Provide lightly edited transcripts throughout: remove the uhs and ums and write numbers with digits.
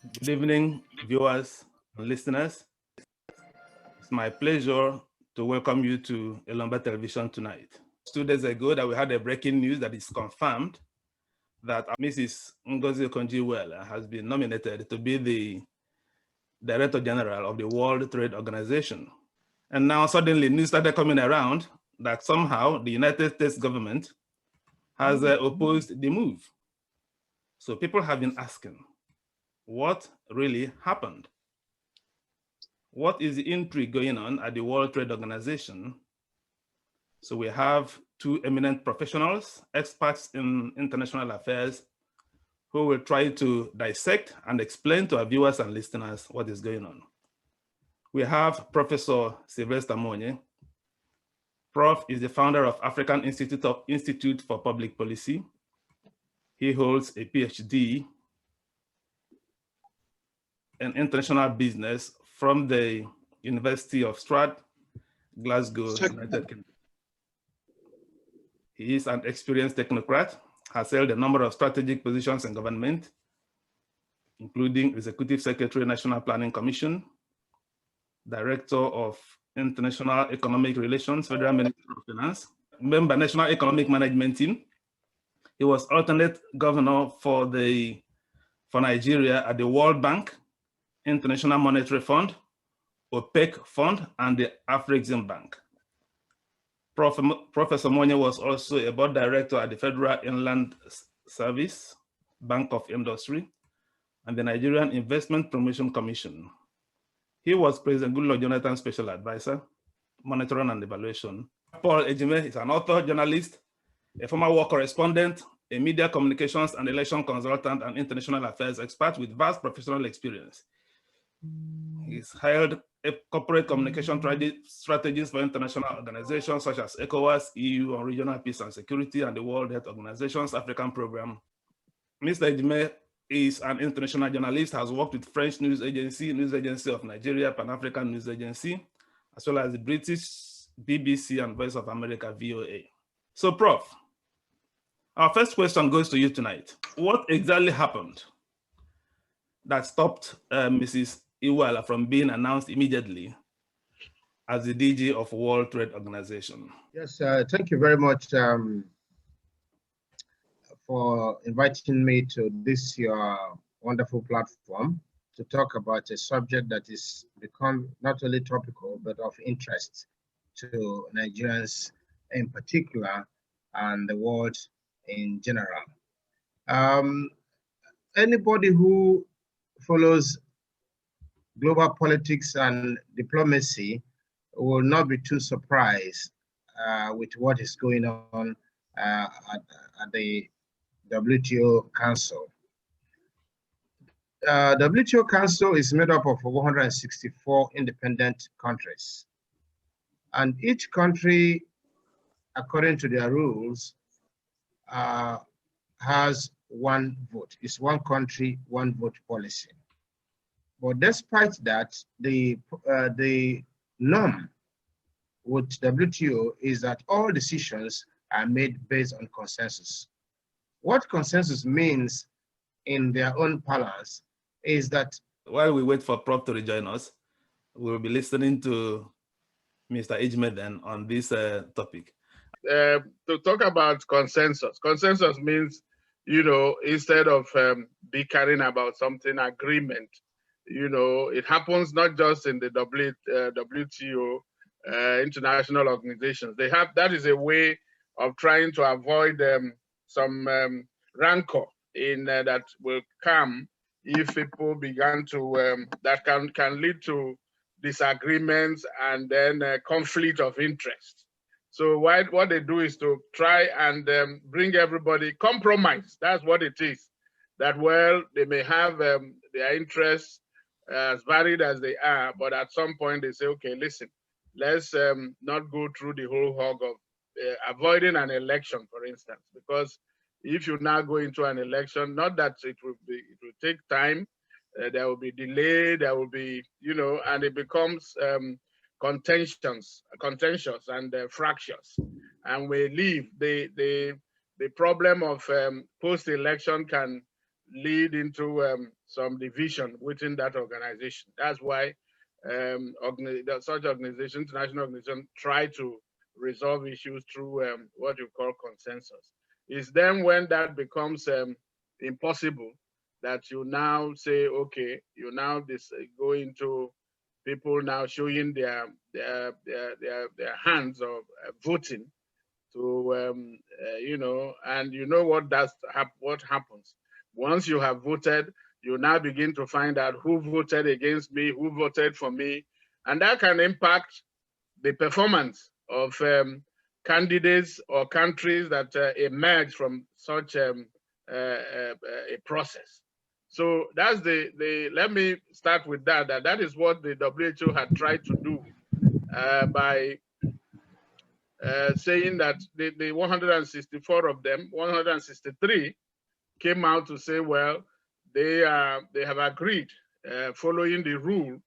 Good evening, viewers and listeners. It's my pleasure to welcome you to Elomba Television tonight. 2 days ago that we had a breaking news that is confirmed that Mrs. Ngozi Okonjo-Iweala has been nominated to be the Director General of the World Trade Organization. And now suddenly news started coming around that somehow the United States government has opposed the move. So people have been asking, what really happened? What is the intrigue going on at the World Trade Organization? So we have two eminent professionals, experts in international affairs, who will try to dissect and explain to our viewers and listeners what is going on. We have Professor Sylvester Monye. Prof is the founder of African Institute for Public Policy. He holds a Ph.D. in international business from the University of Strath, Glasgow, United Kingdom. He is an experienced technocrat, has held a number of strategic positions in government, including Executive Secretary, National Planning Commission, Director of International Economic Relations, Federal Ministry of Finance, member National Economic Management Team. He was alternate governor for Nigeria at the World Bank, International Monetary Fund, OPEC Fund, and the AFREXIMBANK. Professor Monye was also a board director at the Federal Inland Service, Bank of Industry, and the Nigerian Investment Promotion Commission. He was President Goodluck Jonathan's special advisor, monitoring and evaluation. Paul Ejime is an author, journalist, a former war correspondent, a media communications and election consultant, and international affairs expert with vast professional experience. He's held corporate communication strategies for international organizations such as ECOWAS, EU on regional peace and security, and the World Health Organization's African program. Mr. Ejime is an international journalist, has worked with French News Agency of Nigeria, Pan-African News Agency, as well as the British BBC and Voice of America, VOA. So, Prof, our first question goes to you tonight. What exactly happened that stopped Mrs. Iweala from being announced immediately as the DG of World Trade Organization? Yes, thank you very much for inviting me to this your wonderful platform to talk about a subject that is become not only topical but of interest to Nigerians in particular and the world in general. Anybody who follows global politics and diplomacy will not be too surprised with what is going on at the WTO Council. WTO Council is made up of 164 independent countries, and each country, according to their rules, has one vote. It's one country, one vote policy. But despite that, the norm with WTO is that all decisions are made based on consensus. What consensus means in their own parlance is that while we wait for Prof to rejoin us, we'll be listening to Mr. Ejime then on this topic. To talk about consensus. Consensus means, you know, instead of bickering about something, agreement. You know, it happens not just in the WTO, international organizations. They have, that is a way of trying to avoid some rancor in that will come if people begin to, that can lead to disagreements and then conflict of interest. So what they do is to try and bring everybody, compromise. That's what it is. That, well, they may have their interests as varied as they are, but at some point they say, okay, listen, let's not go through the whole hog of avoiding an election, for instance, because if you now go into an election, not that it will take time, there will be delay, there will be, you know, and it becomes contentious and fractious, and we leave the problem of post-election can lead into some division within that organization. That's why such organizations, international organizations, try to resolve issues through what you call consensus. It's then when that becomes impossible that you now say, okay, you now go into people now showing their hands of voting to you know, and you know what what happens. Once you have voted, you now begin to find out who voted against me, who voted for me, and that can impact the performance of candidates or countries that emerge from such a process. So that's let me start with that. That is what the WHO had tried to do by saying that the 164 of them, 163 came out to say, well, they have agreed, following the rule,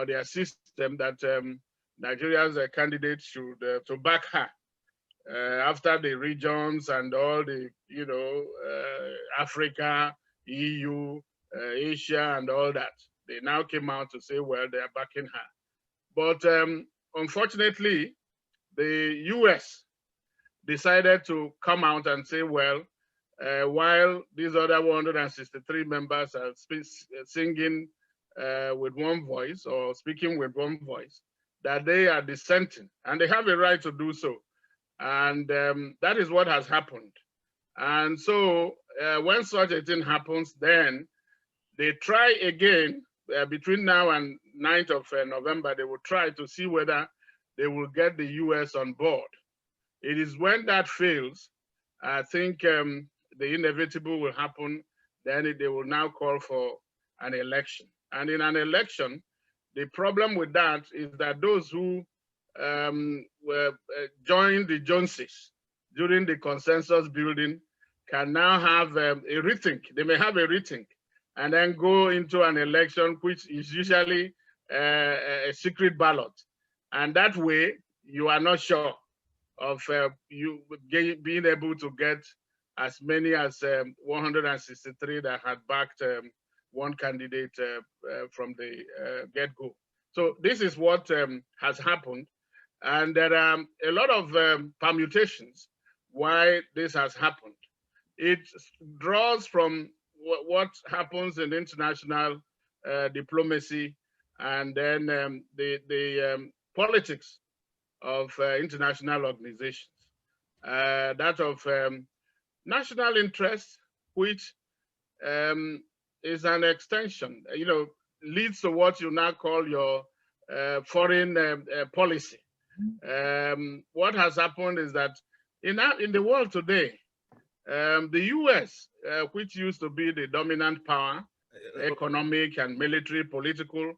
their system, that Nigeria's candidate should to back her after the regions and all the, you know, Africa, EU, Asia, and all that. They now came out to say, well, they are backing her. But unfortunately, the US decided to come out and say, well, while these other 163 members are singing with one voice or speaking with one voice, that they are dissenting, and they have a right to do so. And that is what has happened. And so when such a thing happens, then they try again between now and 9th of November, they will try to see whether they will get the US on board. It is when that fails, I think the inevitable will happen. Then they will now call for an election. And in an election, the problem with that is that those who joined the Joneses during the consensus building can now have a rethink. They may have a rethink and then go into an election, which is usually a secret ballot. And that way, you are not sure of you being able to get as many as 163 that had backed one candidate from the get-go. So this is what has happened. And there are a lot of permutations why this has happened. It draws from what happens in international diplomacy, and then the politics of international organizations. That of national interest, which is an extension, you know, leads to what you now call your foreign policy. What has happened is that in the world today, the US, which used to be the dominant power, economic and military, political,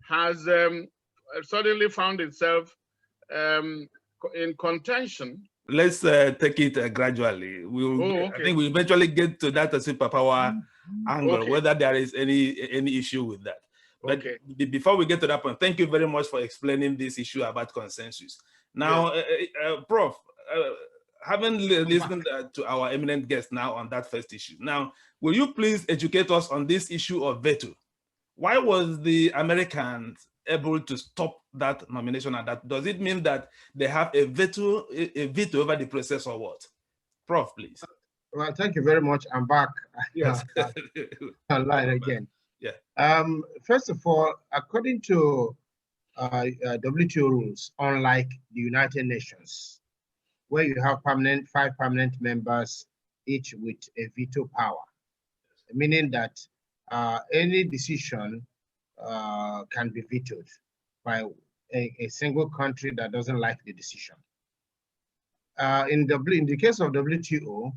has suddenly found itself in contention. Let's take it gradually. Okay. I think we'll eventually get to that superpower angle, Okay. whether there is any issue with that. But okay. Before we get to that point, thank you very much for explaining this issue about consensus. Now, yes. Prof, having listened to our eminent guest now on that first issue, now, will you please educate us on this issue of veto? Why was the Americans able to stop that nomination? And that does it mean that they have a veto over the process, or what? Prof, please. Well, thank you very much. I'm back. Yes. Online again. Yeah. First of all, according to WTO rules, unlike the United Nations, where you have 5 permanent members, each with a veto power, meaning that any decision can be vetoed by a single country that doesn't like the decision. In the case of WTO,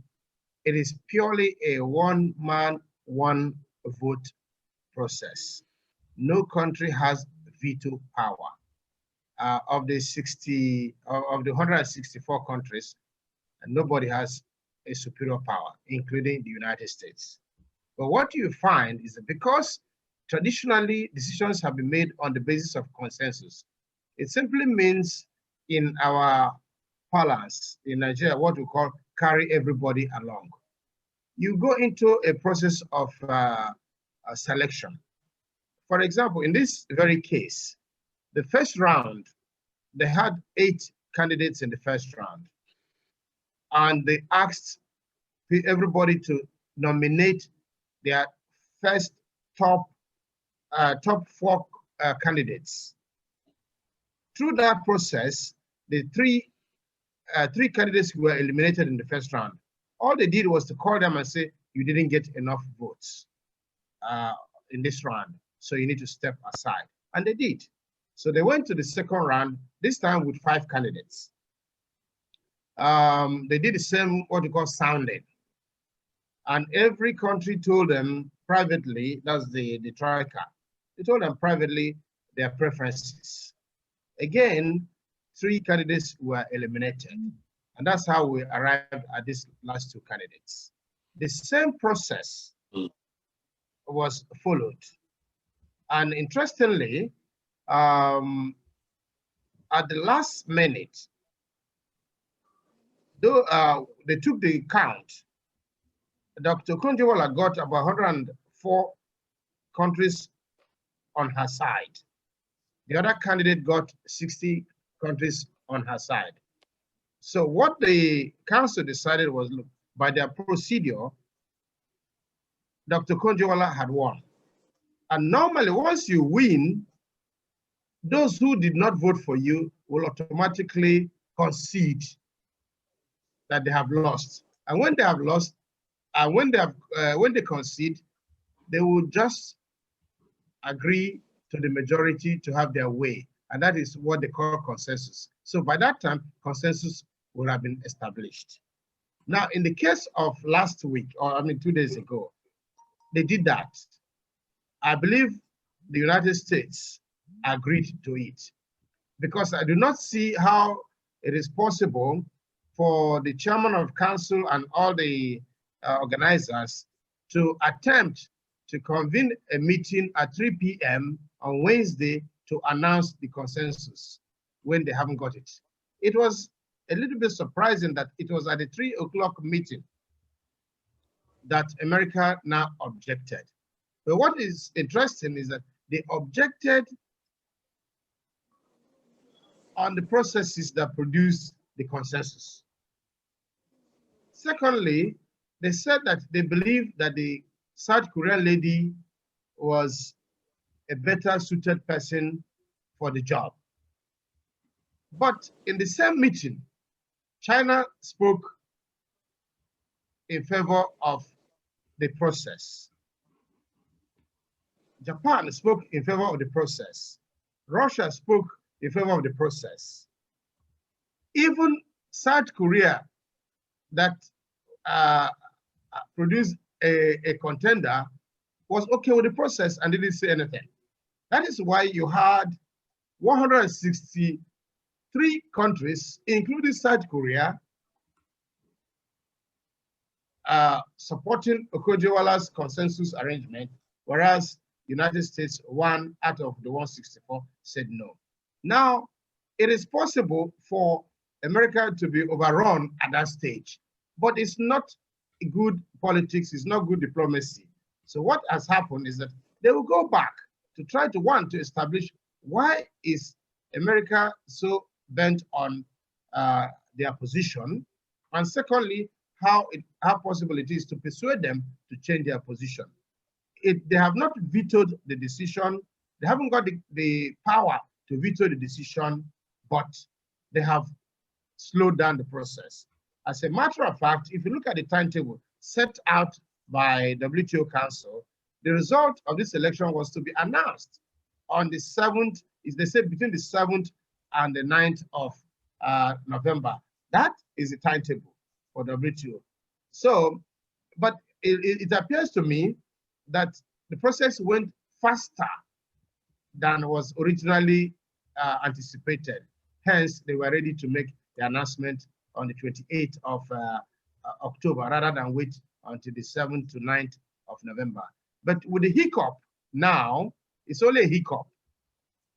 it is purely a one-man, one-vote process. No country has veto power. Of the 164 countries, nobody has a superior power, including the United States. But what you find is that because traditionally decisions have been made on the basis of consensus, it simply means in our parlance in Nigeria what we call carry everybody along. you go into a process of selection. For example, in this very case, the first round, they had 8 candidates in the first round, and they asked everybody to nominate their first top 4 candidates. Through that process, the three candidates who were eliminated in the first round, all they did was to call them and say, you didn't get enough votes in this round, so you need to step aside. And they did. So they went to the second round, this time with 5 candidates. They did the same, what you call sounding. And every country told them privately, that's the Troika, they told them privately their preferences. Again, 3 candidates were eliminated. And that's how we arrived at these last 2 candidates. The same process was followed. And interestingly, at the last minute, though they took the count, Dr. Okonjo-Iweala got about 104 countries on her side. The other candidate got 60 countries on her side. So what the council decided was, look, by their procedure, Dr. Okonjo-Iweala had won. And normally, once you win, those who did not vote for you will automatically concede that they have lost. And when they have lost, and when they concede, they will just agree to the majority to have their way. And that is what they call consensus. So by that time, consensus would have been established. Now, in the case of last week, or 2 days ago, they did that. I believe the United States agreed to it, because I do not see how it is possible for the chairman of council and all the organizers to attempt to convene a meeting at 3 p.m. on Wednesday to announce the consensus when they haven't got it. It was a little bit surprising that it was at the 3 o'clock meeting that America now objected. But what is interesting is that they objected on the processes that produced the consensus. Secondly, they said that they believe that the South Korean lady was a better suited person for the job. But in the same meeting, China spoke in favor of the process. Japan spoke in favor of the process. Russia spoke in favor of the process. Even South Korea, that produced a contender, was okay with the process and didn't say anything. That is why you had 163 countries, including South Korea, supporting Okonjo-Iweala's consensus arrangement, whereas United States, 1 out of the 164, said no. Now, it is possible for America to be overrun at that stage, but it's not good politics, it's not good diplomacy. So what has happened is that they will go back to try to, 1, to establish why is America so bent on their position, and secondly, how possible it is to persuade them to change their position. They have not vetoed the decision. They haven't got the power to veto the decision, but they have slowed down the process. As a matter of fact, if you look at the timetable set out by WTO Council, the result of this election was to be announced on the 7th, they said between the 7th and the 9th of November. That is the timetable for WTO. So, but it appears to me that the process went faster than was originally anticipated. Hence, they were ready to make the announcement on the 28th of October, rather than wait until the 7th to 9th of November. But with the hiccup now, it's only a hiccup.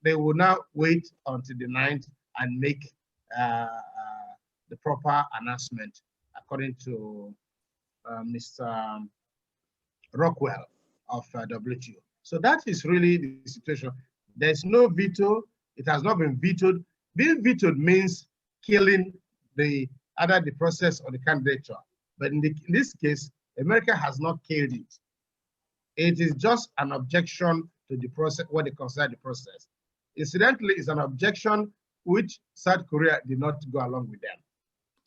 They will now wait until the 9th and make the proper announcement according to Mr. Rockwell of WTO. So that is really the situation. There's no veto. It has not been vetoed. Being vetoed means killing either the process or the candidature. But in this case, America has not killed it. It is just an objection to the process, what they consider the process. Incidentally, it's an objection which South Korea did not go along with them.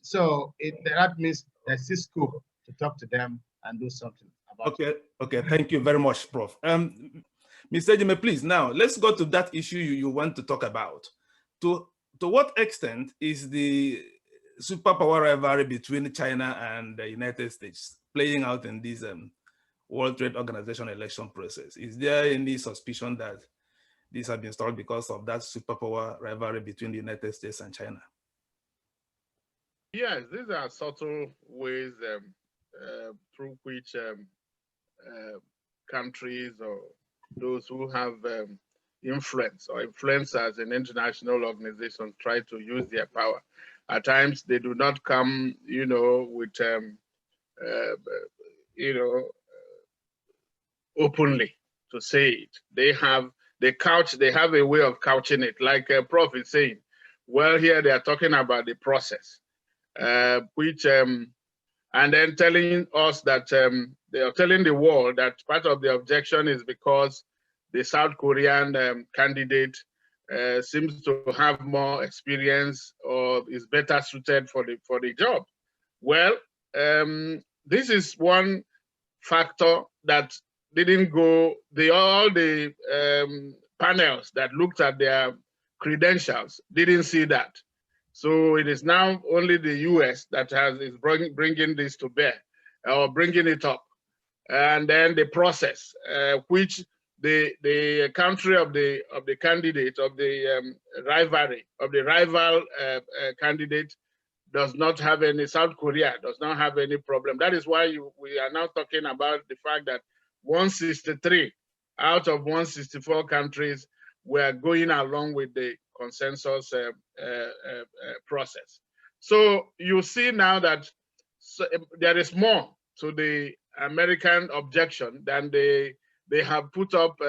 So that means there's this scope to talk to them and do something about it. Okay, thank you very much, Prof. Mr. Ejime, please, now let's go to that issue you want to talk about. To what extent is the superpower rivalry between China and the United States playing out in this World Trade Organization election process? Is there any suspicion that this has been stalled because of that superpower rivalry between the United States and China? Yes, these are subtle ways through which countries or those who have influence or influencers in international organizations try to use their power. At times, they do not come, with, openly to say it. They have a way of couching it, like Prof is saying. Well, here they are talking about the process, and then telling us that they are telling the world that part of the objection is because the South Korean candidate seems to have more experience or is better suited for the job. Well, this is one factor that didn't go. All the panels that looked at their credentials didn't see that. So it is now only the U.S. that is bringing this to bear or bringing it up, and then the process, which the country of the candidate of the rivalry of the rival candidate does not have any. South Korea does not have any problem. That is why we are now talking about the fact that 163 out of 164 countries were going along with the consensus process. So you see now that there is more to the American objection than they have put up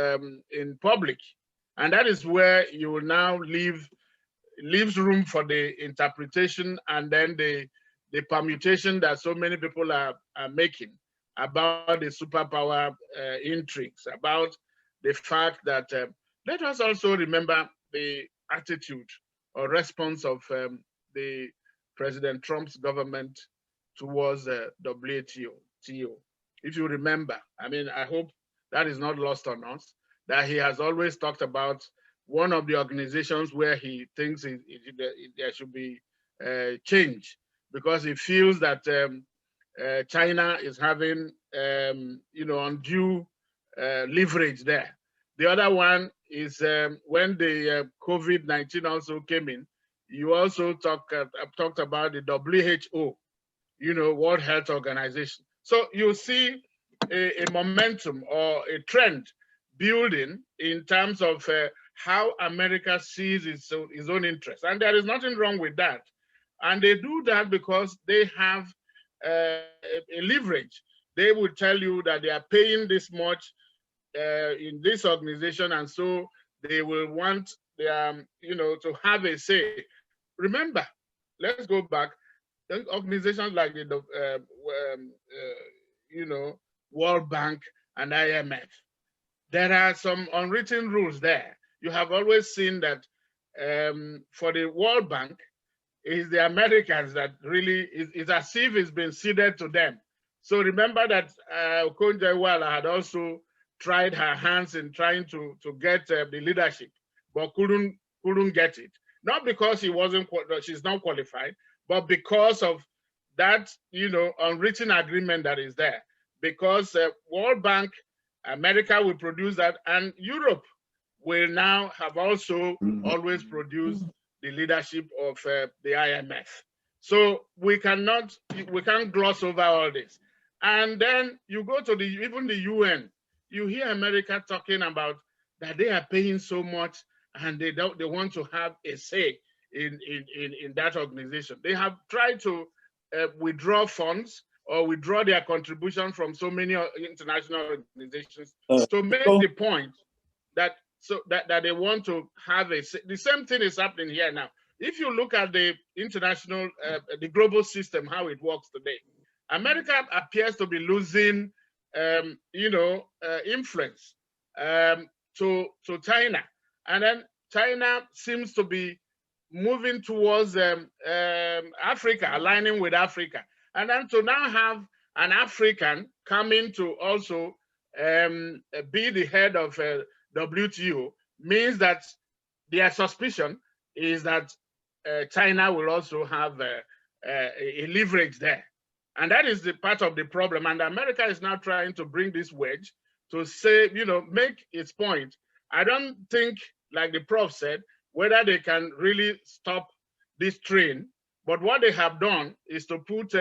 in public, and that is where you will now leaves room for the interpretation and then the permutation that so many people are making about the superpower intrigues, about the fact that let us also remember the attitude or response of the President Trump's government towards WTO. If you remember, I mean, I hope that is not lost on us, that he has always talked about one of the organizations where he thinks there should be change, because he feels that China is having undue leverage there. The other one is when the COVID-19 also came in, you also talked about the WHO, World Health Organization. So you see a momentum or a trend building in terms of how America sees its own interest. And there is nothing wrong with that. And they do that because they have a leverage. They will tell you that they are paying this much in this organization, and so they will want to have a say. Remember, let's go back. Organizations like the World Bank and IMF, there are some unwritten rules there. You have always seen that for the World Bank, it's the Americans that really is as if it's been ceded to them. So remember that Okonjo-Iweala had also tried her hands in trying to get the leadership, but couldn't get it. Not because she's not qualified, but because of that unwritten agreement that is there. Because World Bank, America will produce that, and Europe will now have also always produced the leadership of the IMF. So we can't gloss over all this. And then you go to even the UN, you hear America talking about that they are paying so much and they want to have a say in that organization. They have tried to withdraw funds or withdraw their contribution from so many international organizations to make the point that that they want to have the same thing is happening here now. If you look at the international, the global system, how it works today, America appears to be losing, influence to China, and then China seems to be moving towards Africa, aligning with Africa, and then to now have an African coming to also be the head of WTO means that their suspicion is that China will also have a leverage there. And that is the part of the problem. And America is now trying to bring this wedge to say, make its point. I don't think, like the prof said, whether they can really stop this train, but what they have done is to put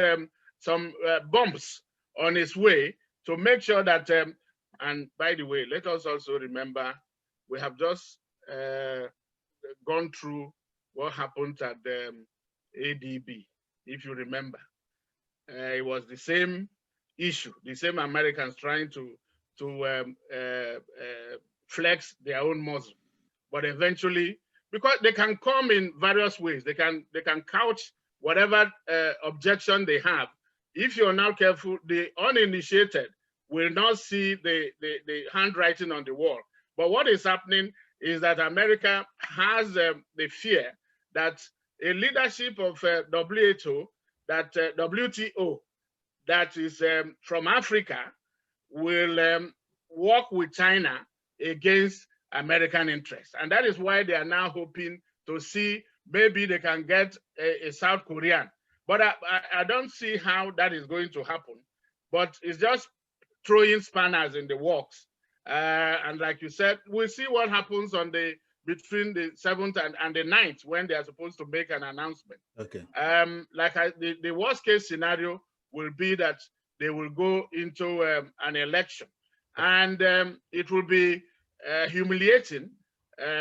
some bumps on its way to make sure that, and by the way, let us also remember, we have just gone through what happened at the ADB, if you remember. It was the same issue, the same Americans trying to flex their own muscle, but eventually, because they can come in various ways, they can couch whatever objection they have. If you're not careful, the uninitiated will not see the handwriting on the wall. But what is happening is that America has the fear that a leadership of WTO that is from Africa will work with China against American interests. And that is why they are now hoping to see maybe they can get a South Korean. But I don't see how that is going to happen. But it's just throwing spanners in the works. And like you said, we'll see what happens on between the 7th and the 9th when they are supposed to make an announcement. Okay. The worst case scenario will be that they will go into an election. And it will be humiliating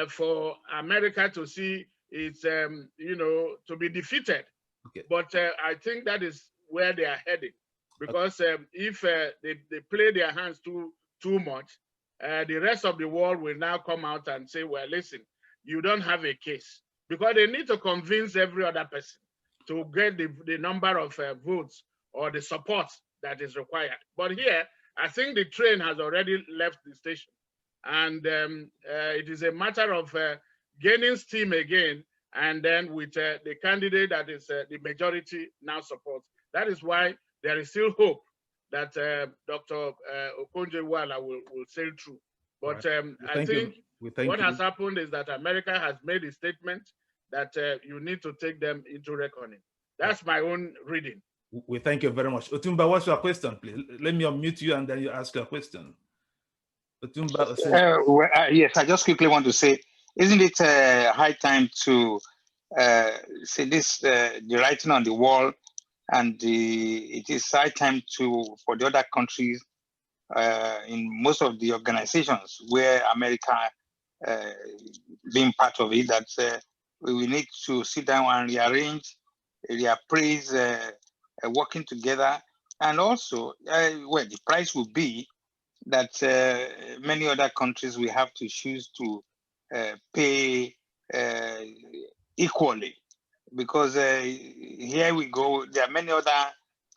for America to see it's, to be defeated. Okay. But I think that is where they are heading, because if they play their hands too much, the rest of the world will now come out and say, well, listen, you don't have a case, because they need to convince every other person to get the number of votes or the support that is required. But here, I think the train has already left the station. And it is a matter of gaining steam again, and then with the candidate that is the majority now supports. That is why there is still hope that Dr. Okonjo-Iweala will sail through. But I think what has happened is that America has made a statement that you need to take them into reckoning. That's my own reading. We thank you very much. Otumba, what's your question, please? Let me unmute you and then you ask your question. Otumba, yes, I just quickly want to say, isn't it high time to say this, the writing on the wall, and it is high time for the other countries in most of the organizations where America being part of it, that we need to sit down and rearrange, reappraise, working together. And also, the price will be that many other countries will have to choose to pay equally, because here we go, there are many other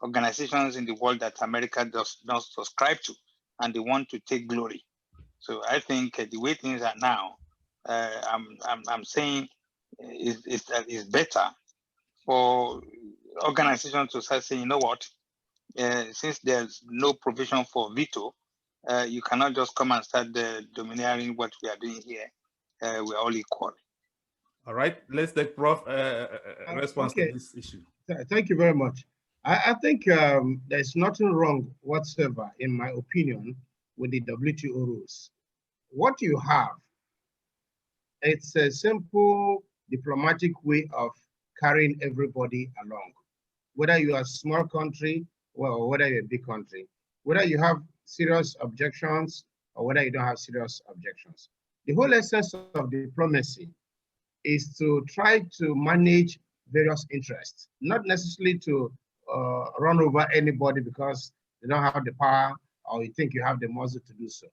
organizations in the world that America does not subscribe to, and they want to take glory. So I think the way things are now, I'm saying it's better for organizations to start saying, you know what, since there's no provision for veto, you cannot just come and start domineering what we are doing here. We're all equal. All right, let's take Prof response to this issue. Thank you very much. I think there's nothing wrong whatsoever, in my opinion, with the WTO rules. What you have, it's a simple diplomatic way of carrying everybody along. Whether you are a small country or whether you're a big country, whether you have serious objections or whether you don't have serious objections. The whole essence of diplomacy is to try to manage various interests, not necessarily to run over anybody because they don't have the power or you think you have the muscle to do so.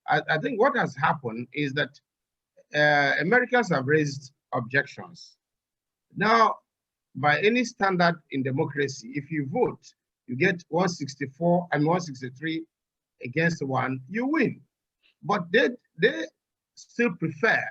I think what has happened is that Americans have raised objections. Now, by any standard in democracy, if you vote, you get 164 and 163 against one, you win. But they still prefer.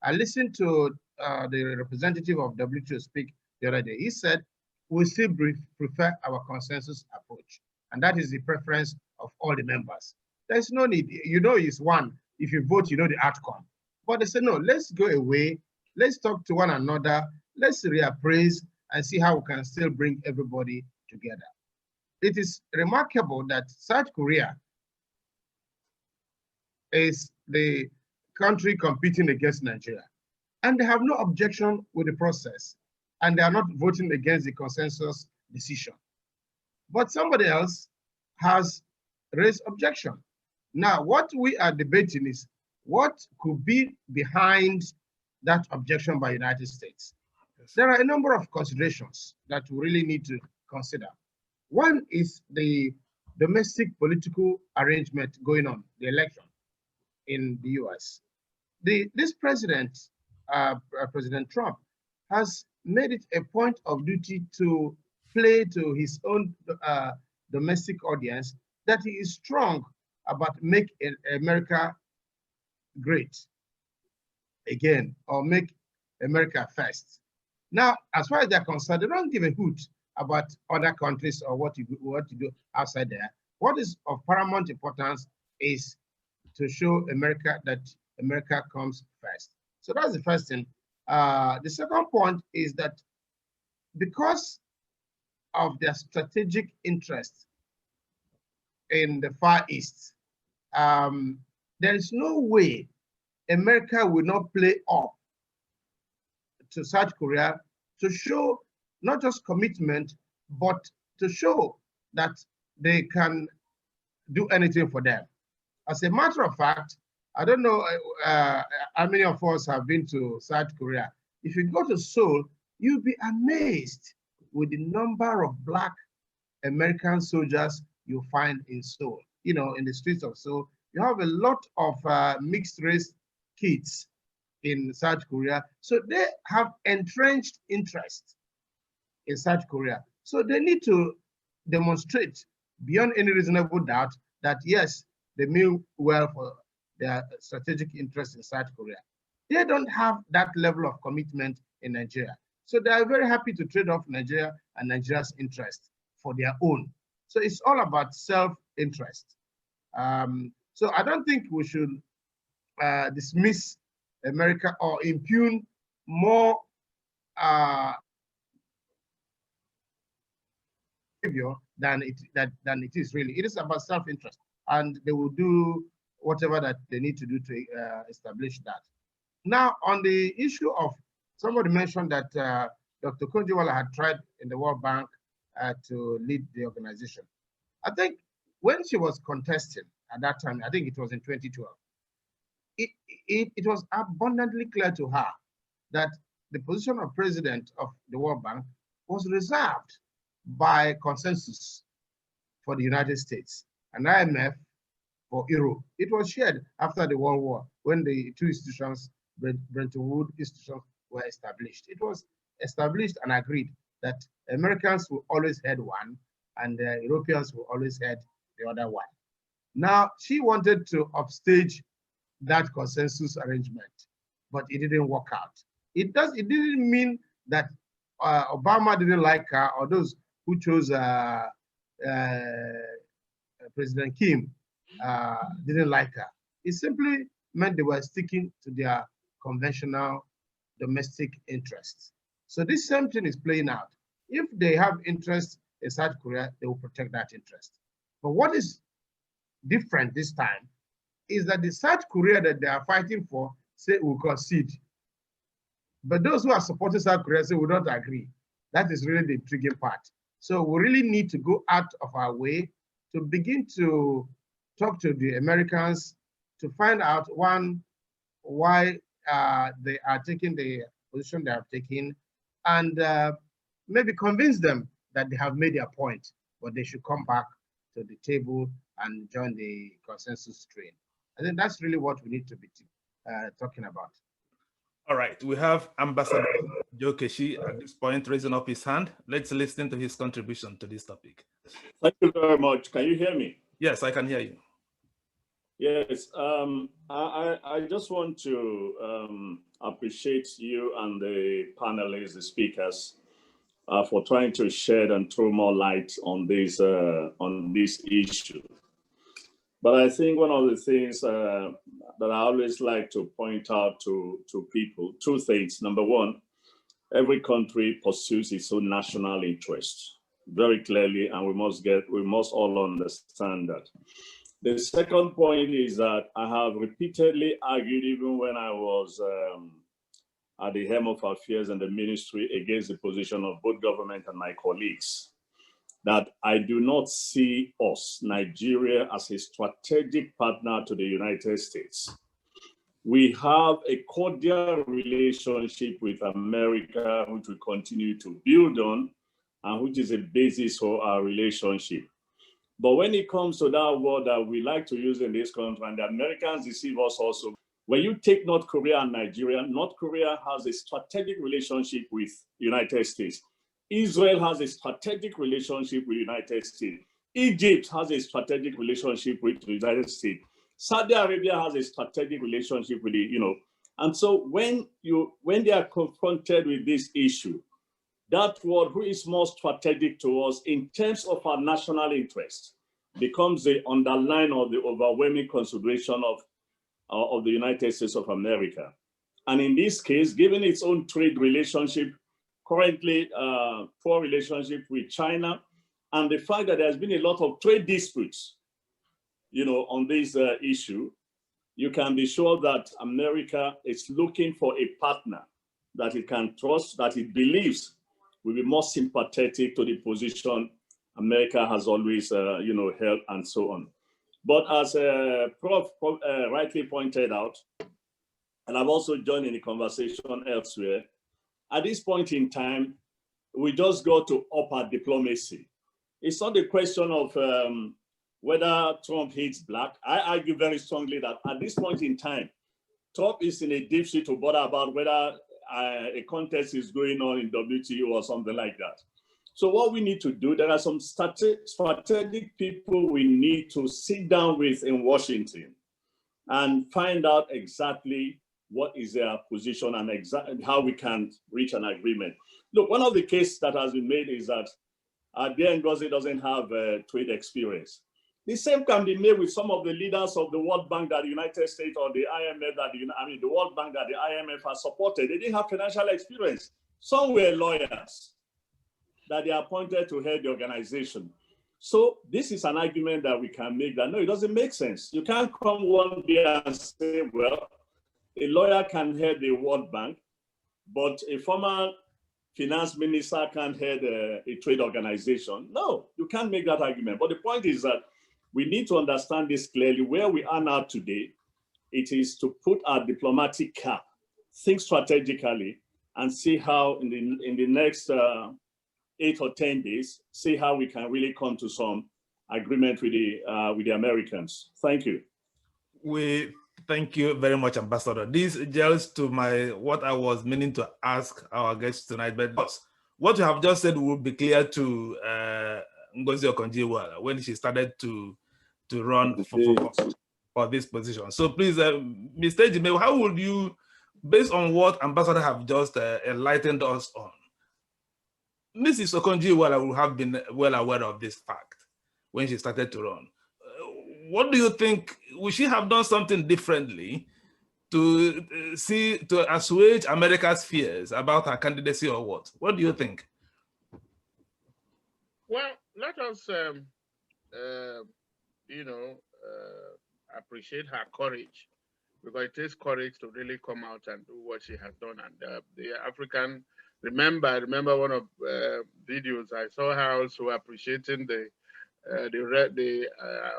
I listened to the representative of WTO speak the other day. He said, we still prefer our consensus approach. And that is the preference of all the members. There's no need, you know, it's one. If you vote, you know the outcome. But they say, no, let's go away. Let's talk to one another. Let's reappraise and see how we can still bring everybody together. It is remarkable that South Korea is the country competing against Nigeria. And they have no objection with the process. And they are not voting against the consensus decision. But somebody else has raised objection. Now, what we are debating is what could be behind that objection by the United States. Yes. There are a number of considerations that we really need to consider. One is the domestic political arrangement going on, the election in the US. This president, President Trump, has made it a point of duty to play to his own domestic audience that he is strong about make America great again, or make America first. Now, as far as they're concerned, they don't give a hoot about other countries or what you do outside there. What is of paramount importance is to show America that America comes first. So that's the first thing. The second point is that because of their strategic interest in the Far East, there is no way America will not play up to South Korea to show not just commitment, but to show that they can do anything for them. As a matter of fact, I don't know how many of us have been to South Korea. If you go to Seoul, you'll be amazed with the number of Black American soldiers you find in Seoul. You know, in the streets of Seoul, you have a lot of mixed race kids in South Korea. So they have entrenched interest in South Korea. So they need to demonstrate beyond any reasonable doubt that yes, they mean well for their strategic interest in South Korea. They don't have that level of commitment in Nigeria. So they are very happy to trade off Nigeria and Nigeria's interest for their own. So it's all about self-interest. So I don't think we should dismiss America or impugn more behavior than it is really. It is about self-interest, and they will do whatever that they need to do to establish that. Now, on the issue of, somebody mentioned that Dr. Okonjo-Iweala had tried in the World Bank to lead the organization. I think when she was contesting at that time, I think it was in 2012, it was abundantly clear to her that the position of president of the World Bank was reserved by consensus for the United States and IMF for Europe. It was shared after the World War when the two institutions, Bretton Woods institutions, were established. It was established and agreed that Americans will always head one and the Europeans will always head the other one. Now, she wanted to upstage that consensus arrangement, but it didn't work out. It didn't mean that Obama didn't like her, or those who chose President Kim didn't like her. It simply meant they were sticking to their conventional domestic interests. So this same thing is playing out. If they have interest in South Korea, they will protect that interest. But what is different this time is that the South Korea that they are fighting for say will concede. But those who are supporting South Korea say we don't agree. That is really the intriguing part. So we really need to go out of our way to begin to talk to the Americans to find out, one, why they are taking the position they have taken, and maybe convince them that they have made their point, but they should come back to the table and join the consensus train. I think that's really what we need to be talking about. All right, we have Ambassador Joe Keshi at this point raising up his hand. Let's listen to his contribution to this topic. Thank you very much. Can you hear me? Yes, I can hear you. Yes, I just want to appreciate you and the panelists, the speakers, for trying to shed and throw more light on this issue. But I think one of the things that I always like to point out to people, two things. Number one, every country pursues its own national interest very clearly, and we must all understand that. The second point is that I have repeatedly argued, even when I was at the helm of affairs in the ministry, against the position of both government and my colleagues, that I do not see us, Nigeria, as a strategic partner to the United States. We have a cordial relationship with America, which we continue to build on, and which is a basis for our relationship. But when it comes to that word that we like to use in this country, and the Americans deceive us also, when you take North Korea and Nigeria, North Korea has a strategic relationship with the United States. Israel has a strategic relationship with the United States. Egypt has a strategic relationship with the United States. Saudi Arabia has a strategic relationship with the, and so when they are confronted with this issue, that word, who is more strategic to us in terms of our national interest, becomes the underline of the overwhelming consideration of the United States of America. And in this case, given its own trade relationship, currently poor relationship with China, and the fact that there's been a lot of trade disputes, on this issue, you can be sure that America is looking for a partner that it can trust, that it believes will be more sympathetic to the position America has always, held, and so on. But as Prof rightly pointed out, and I've also joined in the conversation elsewhere, at this point in time, we just go to upper diplomacy. It's not a question of whether Trump hates black. I argue very strongly that at this point in time, Trump is in a deep sea to bother about whether a contest is going on in WTO or something like that. So what we need to do, there are some strategic people we need to sit down with in Washington and find out exactly what is their position and exactly how we can reach an agreement. Look, one of the cases that has been made is that Ngozi doesn't have trade experience. The same can be made with some of the leaders of the World Bank that the United States or the IMF the World Bank that the IMF has supported. They didn't have financial experience. Some were lawyers that they appointed to head the organization. So this is an argument that we can make that, no, it doesn't make sense. You can't come one day and say, well, a lawyer can head the World Bank, but a former finance minister can't head a trade organization. No, you can't make that argument. But the point is that we need to understand this clearly. Where we are now today, it is to put our diplomatic cap, think strategically, and see how in the next 8 or 10 days, see how we can really come to some agreement with the Americans. Thank you. We thank you very much, Ambassador. This gels to what I was meaning to ask our guests tonight, but what you have just said will be clear to Ngozi Okonjo-Iweala when she started to run for this position. So please, Mr. Ejime, how would you, based on what Ambassador have just enlightened us on, Mrs. Okonjo-Iweala will have been well aware of this fact when she started to run. What do you think? Would she have done something differently to assuage America's fears about her candidacy, or what? What do you think? Well, let us, appreciate her courage, because it takes courage to really come out and do what she has done. And the African, I remember one of videos I saw her also appreciating the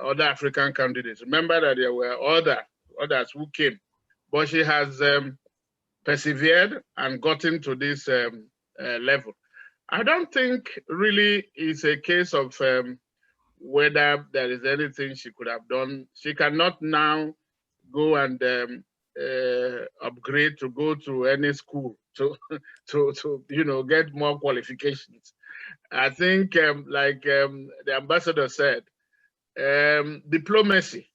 other African candidates. Remember that there were others who came, but she has persevered and gotten to this level. I don't think really it's a case of whether there is anything she could have done. She cannot now go and upgrade to go to any school to get more qualifications. I think like the ambassador said, diplomacy.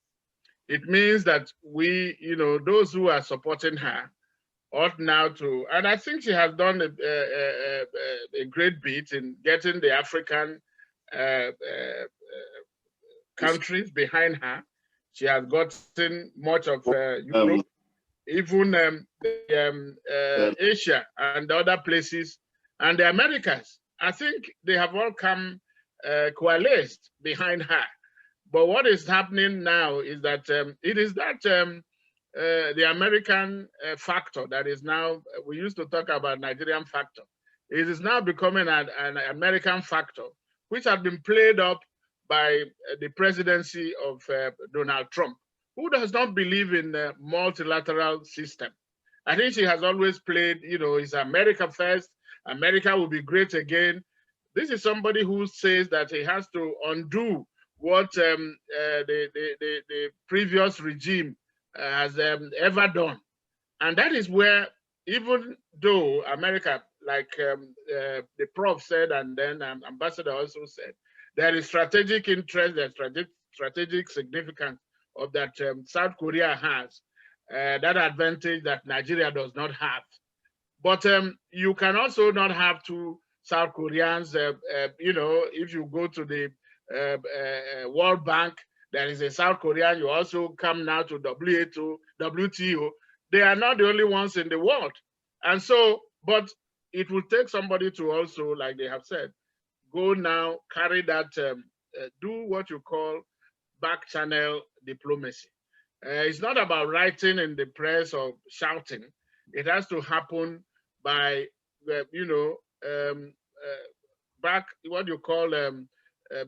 It means that we, those who are supporting her ought now to, and I think she has done a great bit in getting the African countries behind her. She has gotten much of Europe, even Asia and other places, and the Americas. I think they have all come coalesced behind her. But what is happening now is that it is that the American factor that is now, we used to talk about Nigerian factor. It is now becoming an American factor, which has been played up by the presidency of Donald Trump, who does not believe in a multilateral system. I think she has always played, it's America first, America will be great again. This is somebody who says that he has to undo what the previous regime has ever done. And that is where, even though America, like the Prof said, and then Ambassador also said, there is strategic interest, there's strategic significance of that South Korea has, that advantage that Nigeria does not have. But you can also not have two South Koreans, if you go to the World Bank, there is a South Korean, you also come now to WTO. They are not the only ones in the world. And so, but it will take somebody to also, like they have said, go now, carry that, do what you call back channel diplomacy. It's not about writing in the press or shouting. It has to happen by, back, what you call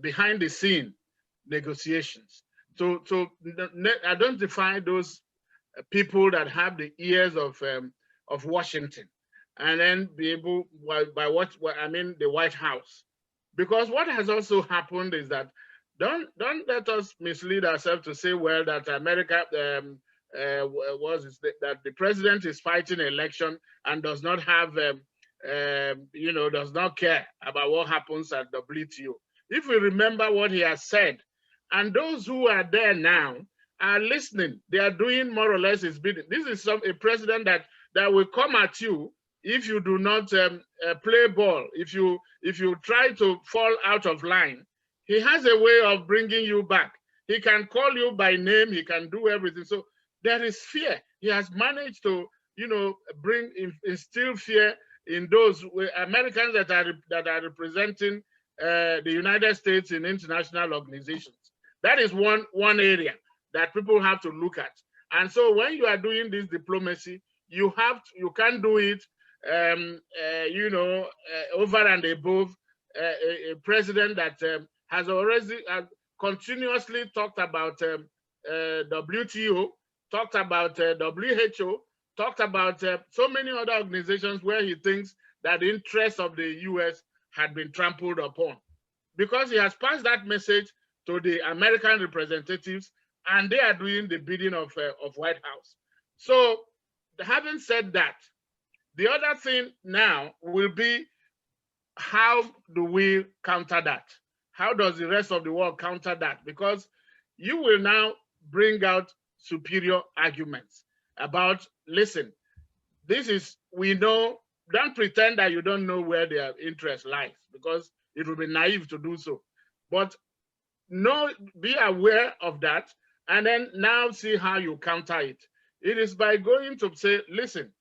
behind the scene negotiations. To identify those people that have the ears of Washington, and then be able, the White House. Because what has also happened is that don't let us mislead ourselves to say, well, that America that the president is fighting an election and does not have does not care about what happens at WTO. If we remember what he has said, and those who are there now are listening, they are doing more or less his bidding. This is a president that will come at you if you do not play ball. If you try to fall out of line, he has a way of bringing you back. He can call you by name. He can do everything. So there is fear. He has managed to, instill fear in those Americans that are representing the United States in international organizations. That is one area that people have to look at. And so when you are doing this diplomacy, you can't do it, over and above a president that has already continuously talked about WTO, talked about WHO, talked about so many other organizations where he thinks that the interests of the US had been trampled upon. Because he has passed that message to the American representatives, and they are doing the bidding of White House. So having said that, the other thing now will be, how do we counter that? How does the rest of the world counter that? Because you will now bring out superior arguments about, listen, we know, don't pretend that you don't know where their interest lies, because it will be naive to do so. But be aware of that, and then now see how you counter it. It is by going to say, listen,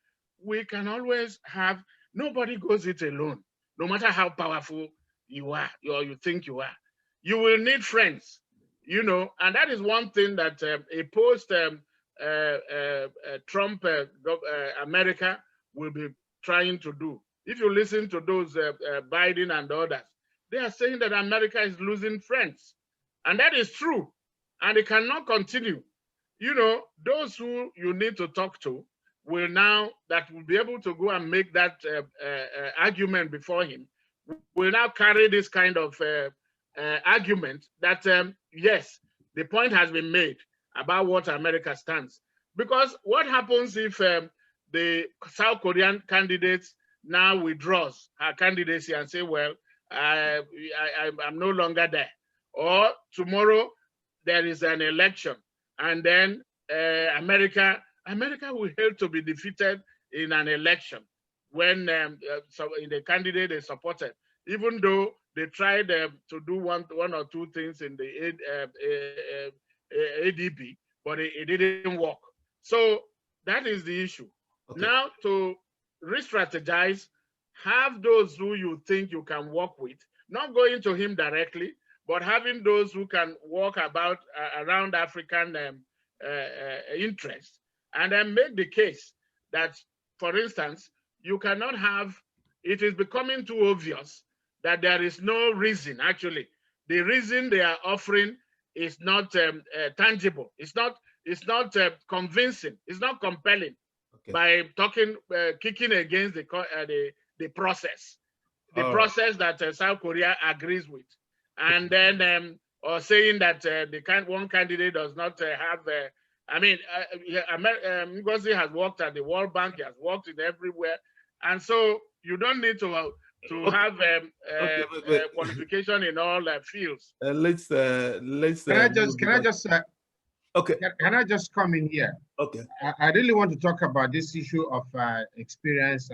we can always have, nobody goes it alone, no matter how powerful you are or you think you are. You will need friends, and that is one thing that a post Trump America will be trying to do. If you listen to those Biden and others, they are saying that America is losing friends. And that is true. And it cannot continue. Those who you need to talk to will be able to go and make that argument before him, will now carry this kind of argument that, yes, the point has been made about what America stands. Because what happens if the South Korean candidates now withdraws her candidacy and say, well, I'm no longer there. Or tomorrow there is an election and then America will have to be defeated in an election when so in the candidate they supported, even though they tried to do one or two things in the ADB, but it didn't work. So that is the issue. Okay. Now to re-strategize, have those who you think you can work with, not going to him directly, but having those who can walk about around African interests, and then make the case that, for instance, you cannot have, it is becoming too obvious that there is no reason, actually. The reason they are offering is not tangible. It's not convincing. It's not compelling. Okay. By talking, kicking against the process, process that South Korea agrees with, and then or saying that one candidate does not have. I mean, Ngozi has worked at the World Bank. He has worked in everywhere, and so you don't need to have qualification in all fields. Let's. Can I just come in here? Okay. I really want to talk about this issue of experience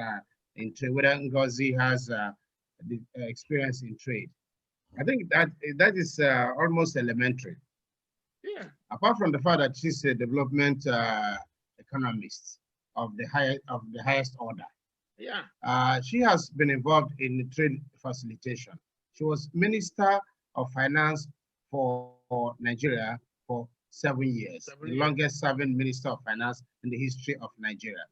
in trade, whether Ngozi has the experience in trade. I think that is almost elementary. Yeah. Apart from the fact that she's a development economist of the highest order. Yeah. She has been involved in trade facilitation. She was Minister of Finance for Nigeria for 7 years, the longest serving Minister of Finance in the history of Nigeria.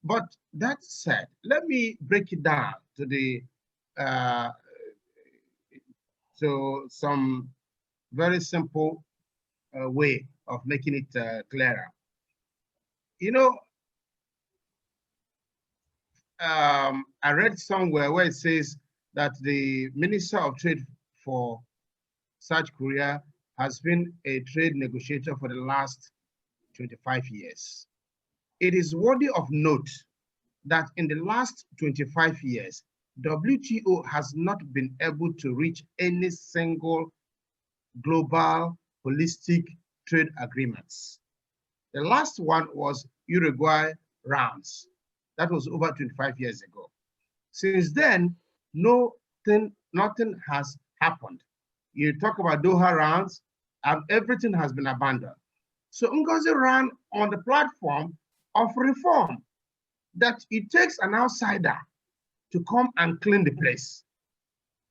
But that said, let me break it down to the to some very simple way of making it clearer. You know, I read somewhere where it says that the Minister of Trade for South Korea has been a trade negotiator for the last 25 years. It is worthy of note that in the last 25 years, WTO has not been able to reach any single global holistic trade agreements. The last one was Uruguay rounds. That was over 25 years ago. Since then, nothing has happened. You talk about Doha rounds, and everything has been abandoned. So Ngozi ran on the platform of reform, that it takes an outsider to come and clean the place.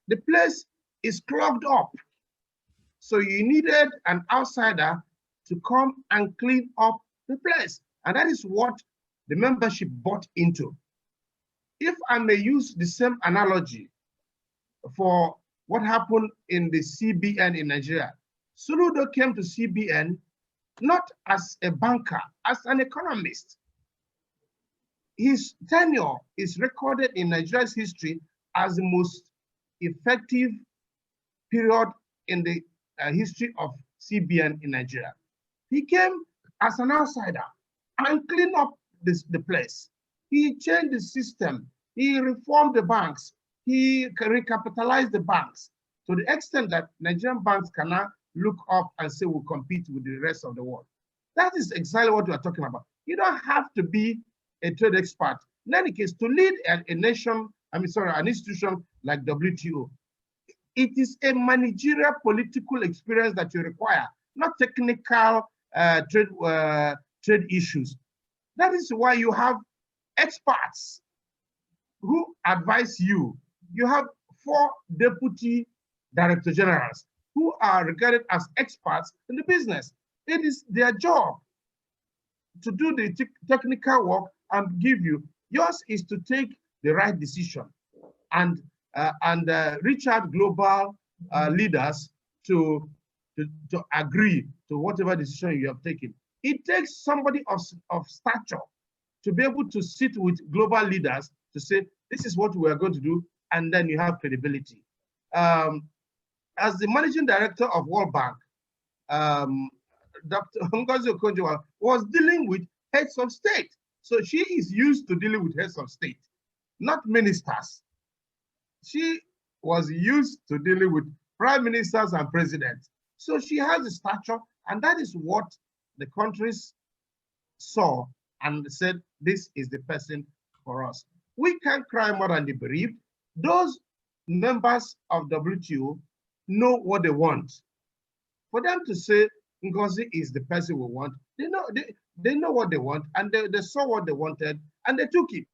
The place is clogged up. So you needed an outsider to come and clean up the place. And that is what the membership bought into. If I may use the same analogy for what happened in the CBN in Nigeria, Soludo came to CBN not as a banker, as an economist. His tenure is recorded in Nigeria's history as the most effective period in the history of CBN in Nigeria. He came as an outsider and cleaned up the place. He changed the system. He reformed the banks. He recapitalized the banks to the extent that Nigerian banks can now look up and say we'll compete with the rest of the world. That is exactly what we are talking about. You don't have to be a trade expert. In any case, to lead an institution like WTO, it is a managerial political experience that you require, not technical trade issues. That is why you have experts who advise you. You have 4 deputy director generals who are regarded as experts in the business. It is their job to do the technical work and give you. Yours is to take the right decision and reach out global leaders to agree to whatever decision you have taken. It takes somebody of stature to be able to sit with global leaders to say, this is what we are going to do, and then you have credibility. As the managing director of World Bank, Dr. Ngozi Okonjo-Iweala was dealing with heads of state. So she is used to dealing with heads of state, not ministers. She was used to dealing with prime ministers and presidents. So she has a stature, and that is what the countries saw and said, this is the person for us. We can't cry more than the bereaved. Those members of WTO know what they want. For them to say Ngozi is the person we want, they know what they want, and they saw what they wanted, and they took it.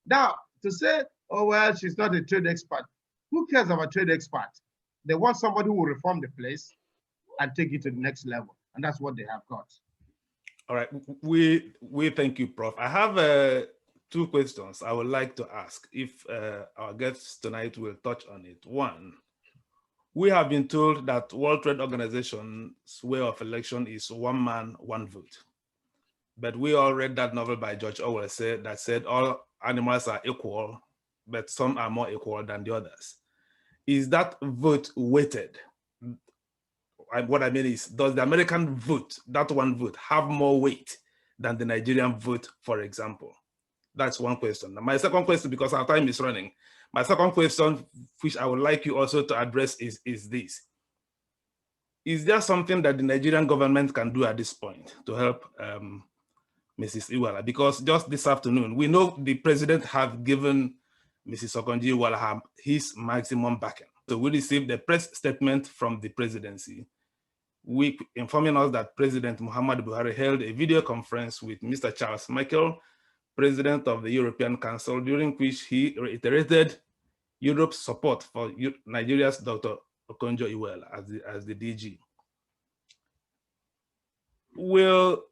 Now, to say, oh, well, she's not a trade expert, who cares about trade expert? They want somebody who will reform the place and take it to the next level, and that's what they have got. All right, we thank you, Prof. I have 2 questions I would like to ask if our guests tonight will touch on it. One, we have been told that World Trade Organization's way of election is one man, one vote. But we all read that novel by George Orwell that said all animals are equal, but some are more equal than the others. Is that vote weighted? What I mean is, does the American vote, that one vote, have more weight than the Nigerian vote, for example? That's one question. Now, my second question, because our time is running, my second question, which I would like you also to address, is this. Is there something that the Nigerian government can do at this point to help Mrs. Iweala? Because just this afternoon, we know the president have given Mrs. Okonjo-Iweala his maximum backing. So we received a press statement from the presidency, informing us that President Muhammadu Buhari held a video conference with Mr. Charles Michel, President of the European Council, during which he reiterated Europe's support for Nigeria's Dr. Okonjo-Iweala as the DG. Will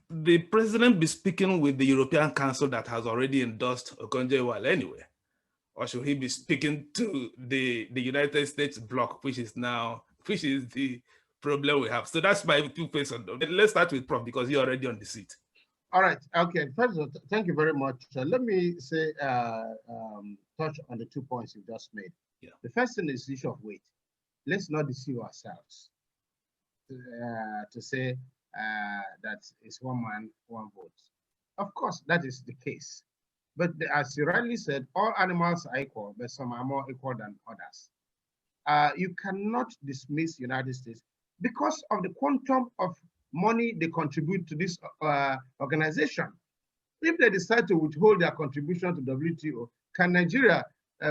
the president be speaking with the European Council that has already endorsed Okonjo-Iweala anyway? Or should he be speaking to the United States bloc, which is the problem we have? So that's my 2 questions. Let's start with Prof, because you're already on the seat. All right. Okay. First of all, thank you very much. Let me say, touch on the 2 points you just made. Yeah. The first thing is the issue of weight. Let's not deceive ourselves to say that it's one man, one vote. Of course, that is the case. But as you rightly said, all animals are equal, but some are more equal than others. You cannot dismiss the United States because of the quantum of money they contribute to this organization. If they decide to withhold their contribution to WTO, can Nigeria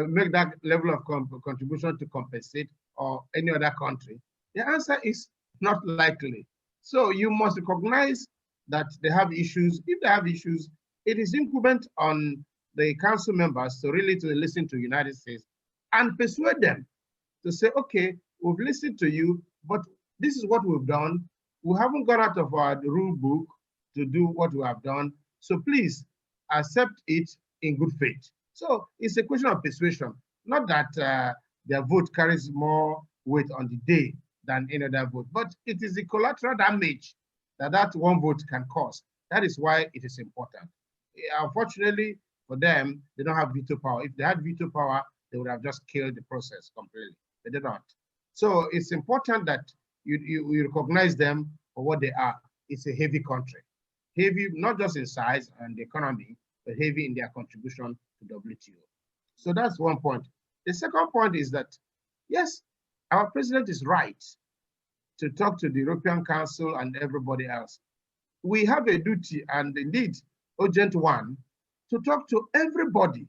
make that level of contribution to compensate, or any other country? The answer is not likely. So you must recognize that they have issues. If they have issues, it is incumbent on the council members to really listen to the United States and persuade them to say, okay, we've listened to you, but this is what we've done. We haven't gone out of our rule book to do what we have done. So please accept it in good faith. So it's a question of persuasion, not that their vote carries more weight on the day than any other vote, but it is the collateral damage that one vote can cause. That is why it is important. Unfortunately for them, they don't have veto power. If they had veto power, they would have just killed the process completely. They did not. So it's important that you recognize them for what they are. It's a heavy country. Heavy, not just in size and the economy, but heavy in their contribution to WTO. So that's one point. The second point is that, yes, our president is right to talk to the European Council and everybody else. We have a duty, and indeed, urgent one, to talk to everybody,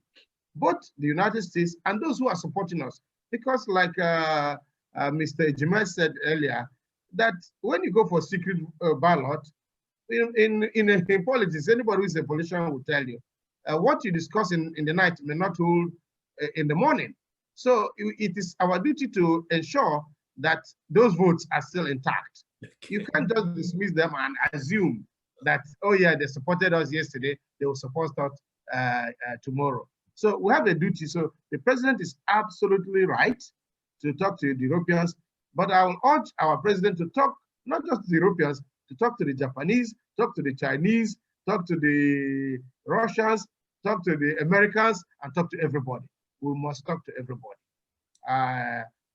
both the United States and those who are supporting us. Because like Mr. Ejima said earlier, that when you go for secret ballot, in politics, anybody who is a politician will tell you, what you discuss in the night may not hold in the morning. So it is our duty to ensure that those votes are still intact. You can't just dismiss them and assume that, oh yeah, they supported us yesterday, they will support us tomorrow. So we have a duty. So the president is absolutely right to talk to the Europeans, but I will urge our president to talk, not just to the Europeans, to talk to the Japanese, talk to the Chinese, talk to the Russians, talk to the Americans, and talk to everybody. we must talk to everybody.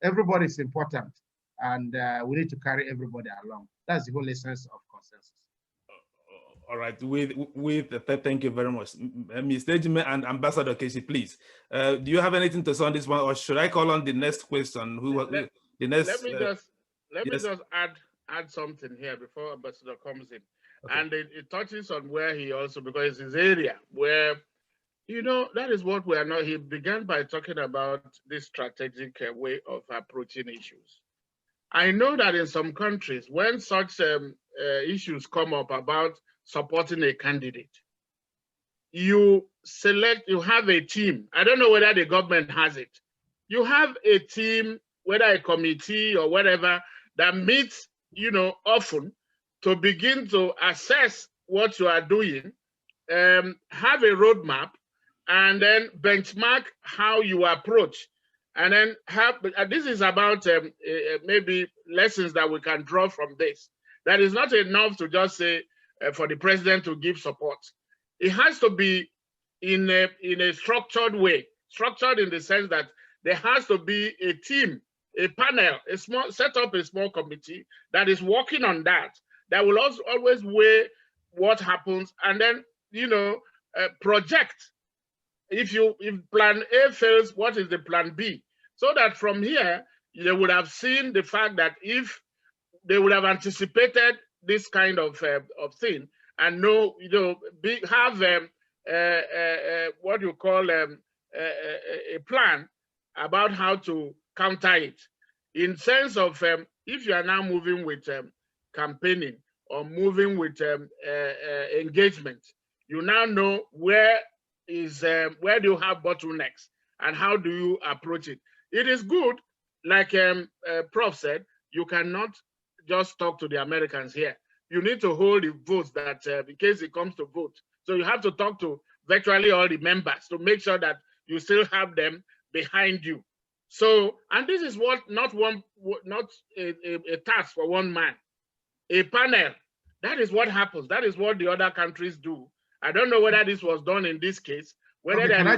Everybody is important, and we need to carry everybody along. That's the whole essence of consensus. All right, thank you very much. Mr. Ejime and Ambassador Keshi, please. Do you have anything to say on this one, or should I call on the next question? Let me just add something here before Ambassador comes in. Okay. And it touches on where he also, because it's his area where, you know, that is what we are not. He began by talking about this strategic way of approaching issues. I know that in some countries, when such issues come up about supporting a candidate, you have a team. I don't know whether the government has it. You have a team, whether a committee or whatever, that meets, you know, often to begin to assess what you are doing, have a roadmap, and then benchmark how you approach. And then this is about maybe lessons that we can draw from this. That is not enough to just say for the president to give support. It has to be in a structured way, structured in the sense that there has to be a team, a panel, set up a small committee that is working on that will also always weigh what happens, and then, you know, project. If plan A fails, what is the plan B? So that from here, they would have seen the fact that if they would have anticipated this kind of thing and know, you know, have what you call a plan about how to counter it. In sense of if you are now moving with campaigning or moving with engagement, you now know where do you have bottlenecks and how do you approach it. It is good, like Prof said, you cannot just talk to the Americans here. You need to hold the votes that in case it comes to vote. So you have to talk to virtually all the members to make sure that you still have them behind you. So, and this is not a task for one man, a panel. That is what happens. That is what the other countries do. I don't know whether this was done in this case. Whether okay, can I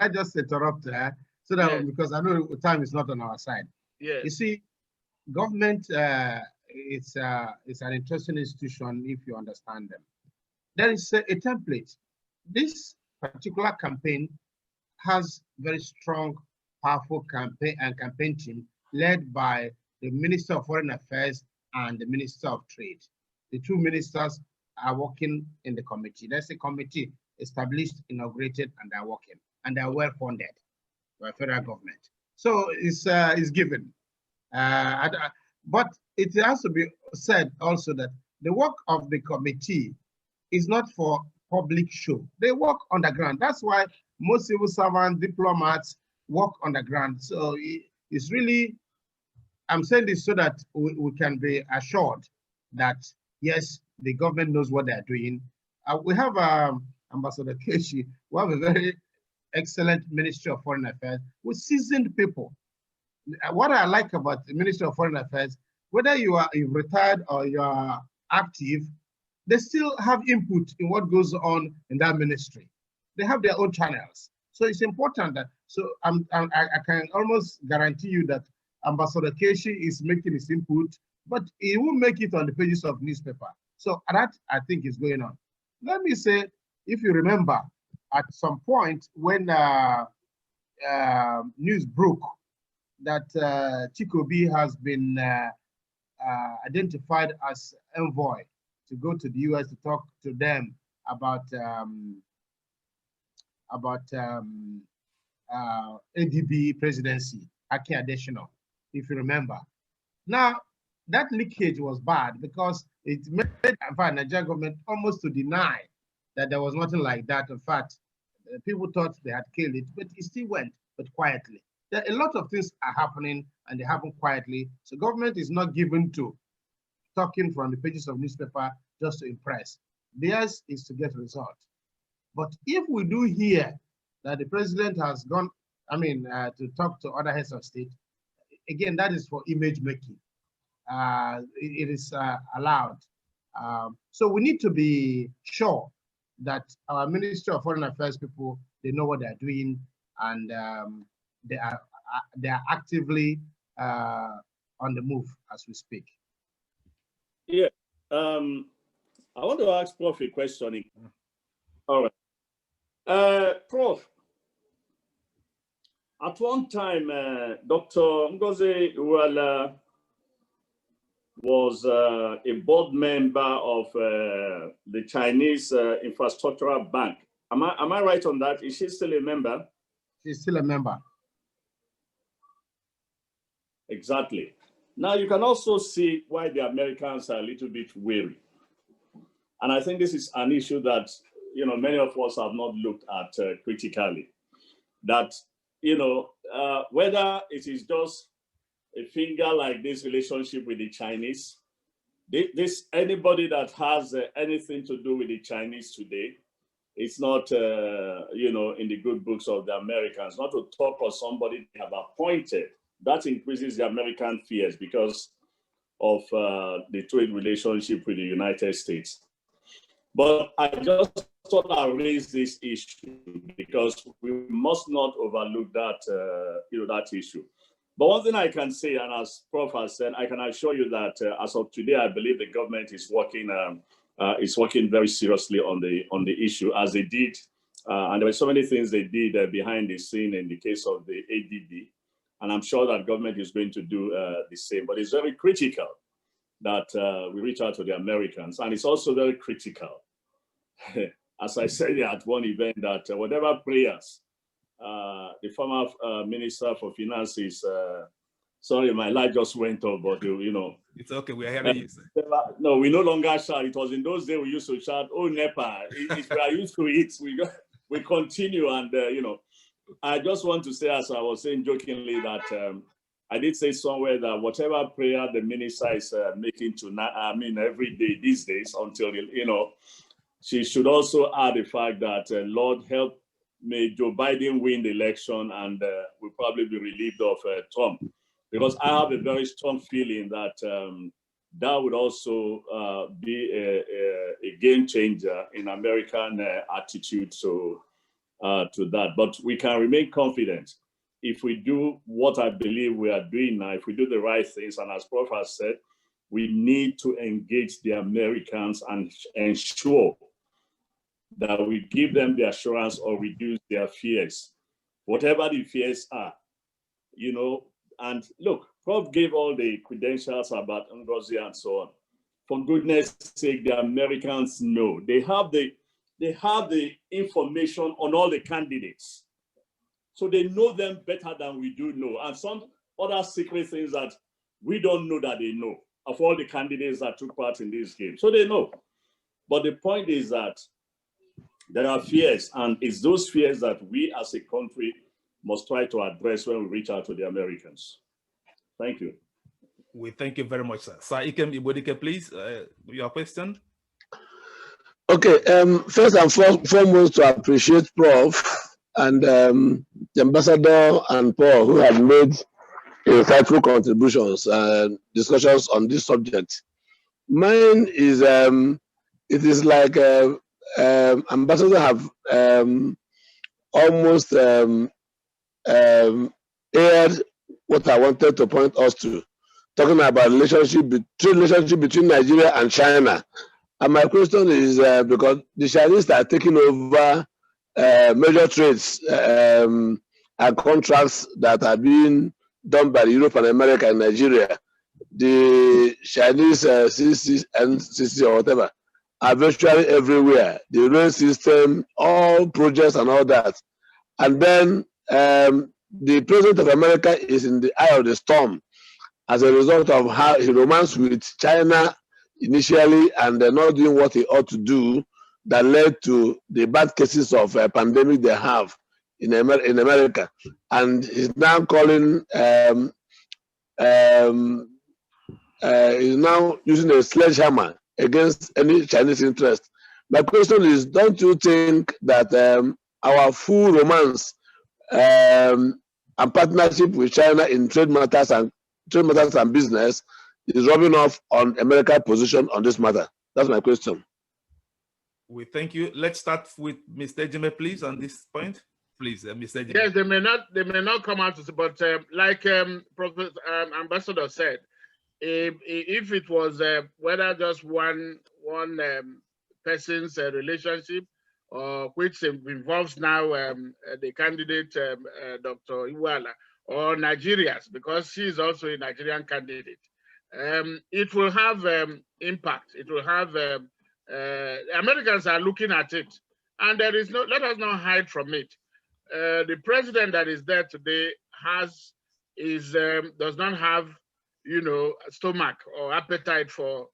just interrupt so that, yes, because I know time is not on our side. Yes. You see, government it's an interesting institution if you understand them. There is a template. This particular campaign has very strong, powerful campaign team led by the Minister of Foreign Affairs and the Minister of Trade. The two ministers are working in the committee. There's a committee established, inaugurated, and they're working, and they're well funded by federal government. So it's given. But it has to be said also that the work of the committee is not for public show. They work on the ground. That's why most civil servants, diplomats work on the ground. So it's really, I'm saying this so that we can be assured that, yes, the government knows what they're doing. We have Ambassador Keshi. We have a very excellent Ministry of Foreign Affairs with seasoned people. What I like about the Ministry of Foreign Affairs, whether you've retired or you are active, they still have input in what goes on in that ministry. They have their own channels. So it's important that, so I can almost guarantee you that Ambassador Keshi is making his input, but he won't make it on the pages of newspaper. So that, I think, is going on. Let me say, if you remember, at some point when news broke that Chikobi has been identified as envoy to go to the US to talk to them about ADB presidency, Aki additional, if you remember. Now, that leakage was bad because it made the Nigerian government almost to deny that there was nothing like that. In fact, people thought they had killed it, but it still went, but quietly. There are a lot of things are happening and they happen quietly. So government is not given to talking from the pages of newspaper just to impress. Theirs is to get results. But if we do hear that the president has gone, to talk to other heads of state, again, that is for image making. It is allowed. So we need to be sure that our Ministry of Foreign Affairs people, they know what they're doing and they are actively on the move as we speak. Yeah, I want to ask Prof a question. All right, Prof. At one time, Dr. Ngozi Okonjo-Iweala was a board member of the Chinese Infrastructural Bank. Am I right on that? Is she still a member? She's still a member. Exactly. Now you can also see why the Americans are a little bit wary. And I think this is an issue that, you know, many of us have not looked at critically. That, you know, whether it is just a finger like this relationship with the Chinese, anybody that has anything to do with the Chinese today, it's not, you know, in the good books of the Americans, not to talk of somebody they have appointed. That increases the American fears because of the trade relationship with the United States. But I just thought I'd raise this issue because we must not overlook that, you know, that issue. But one thing I can say, and as Prof has said, I can assure you that as of today, I believe the government is working very seriously on the issue, as they did, and there were so many things they did behind the scene in the case of the ADB, and I'm sure that government is going to do the same. But it's very critical that we reach out to the Americans, and it's also very critical, as I said at one event, that whatever prayers the former Minister for Finances, sorry, my light just went off, but you know. It's okay, we are hearing you, sir. No, we no longer shout. It was in those days we used to shout, oh, NEPA. If we are used to it, we continue. And, you know, I just want to say, as I was saying jokingly, that I did say somewhere that whatever prayer the minister is making tonight, I mean, every day these days until, you know, she should also add the fact that, Lord, help may Joe Biden win the election and we'll probably be relieved of Trump. Because I have a very strong feeling that that would also be a game changer in American attitude to that. But we can remain confident if we do what I believe we are doing now, if we do the right things. And as Prof has said, we need to engage the Americans and ensure that we give them the assurance or reduce their fears, whatever the fears are, you know. And look, Prof gave all the credentials about Ngozi and so on. For goodness sake, the Americans know. They have the information on all the candidates. So they know them better than we do know. And some other secret things that we don't know that they know of all the candidates that took part in this game. So they know. But the point is that there are fears, and it's those fears that we as a country must try to address when we reach out to the Americans. Thank you. We thank you very much, sir. Sir Ikem Ibodike, please, your question. Okay, first and foremost, to appreciate Prof and the Ambassador and Paul, who have made insightful contributions and discussions on this subject. Mine is, it is like Ambassador have almost aired what I wanted to point us to, talking about relationship between Nigeria and China. And my question is because the Chinese are taking over major trades and contracts that are being done by Europe and America and Nigeria. The Chinese CCC or whatever are virtually everywhere. The rail system, all projects and all that. And then the President of America is in the eye of the storm as a result of how he romanced with China initially and not doing what he ought to do, that led to the bad cases of pandemic they have in America. And he's now calling, he's now using a sledgehammer against any Chinese interest. My question is, don't you think that our full romance and partnership with China in trade matters and business is rubbing off on America's position on this matter? That's my question. We thank you. Let's start with Mr. Jime, please, on this point. please, Mr. Jim. Yes, they may not come out to say, but like Professor Ambassador said, if it was whether just one person's relationship, or which involves now the candidate Dr. Iweala, or Nigeria's, because she is also a Nigerian candidate, it will have impact. It will have Americans are looking at it, and there is no. Let us not hide from it. The president that is there today does not have, you know, stomach or appetite for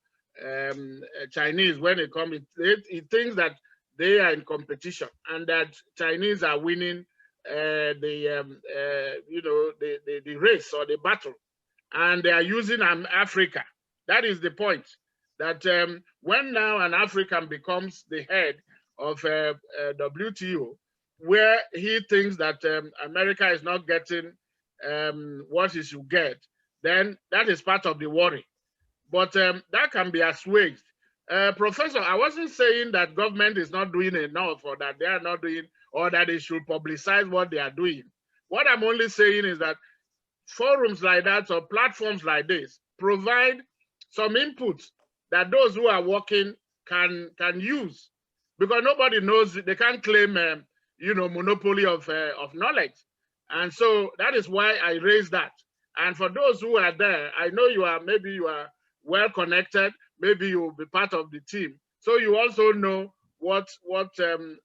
Chinese when it comes. He thinks that they are in competition and that Chinese are winning the race or the battle, and they are using Africa. That is the point. That when now an African becomes the head of WTO, where he thinks that America is not getting what he should get, then that is part of the worry. But that can be assuaged. Professor, I wasn't saying that government is not doing enough, or that they are not doing, or that they should publicize what they are doing. What I'm only saying is that forums like that or platforms like this provide some inputs that those who are working can use, because nobody knows. They can't claim monopoly of knowledge. And so that is why I raised that. And for those who are there, I know maybe you are well connected, maybe you will be part of the team. So you also know what to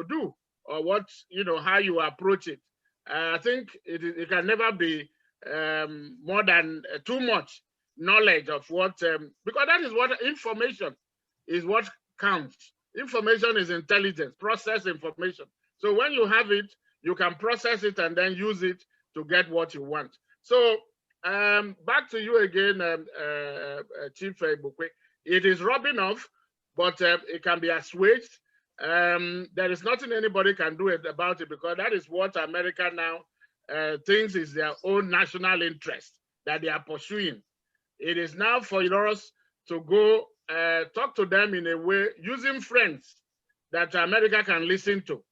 do, or how you approach it. I think it can never be more than too much knowledge of what, because that is what information is, what counts. Information is intelligence, process information. So when you have it, you can process it and then use it to get what you want. So back to you again, Chief Bukwe. It is rubbing off, but it can be assuaged. There is nothing anybody can do about it, because that is what America now thinks is their own national interest that they are pursuing. It is now for us to go talk to them in a way, using friends that America can listen to,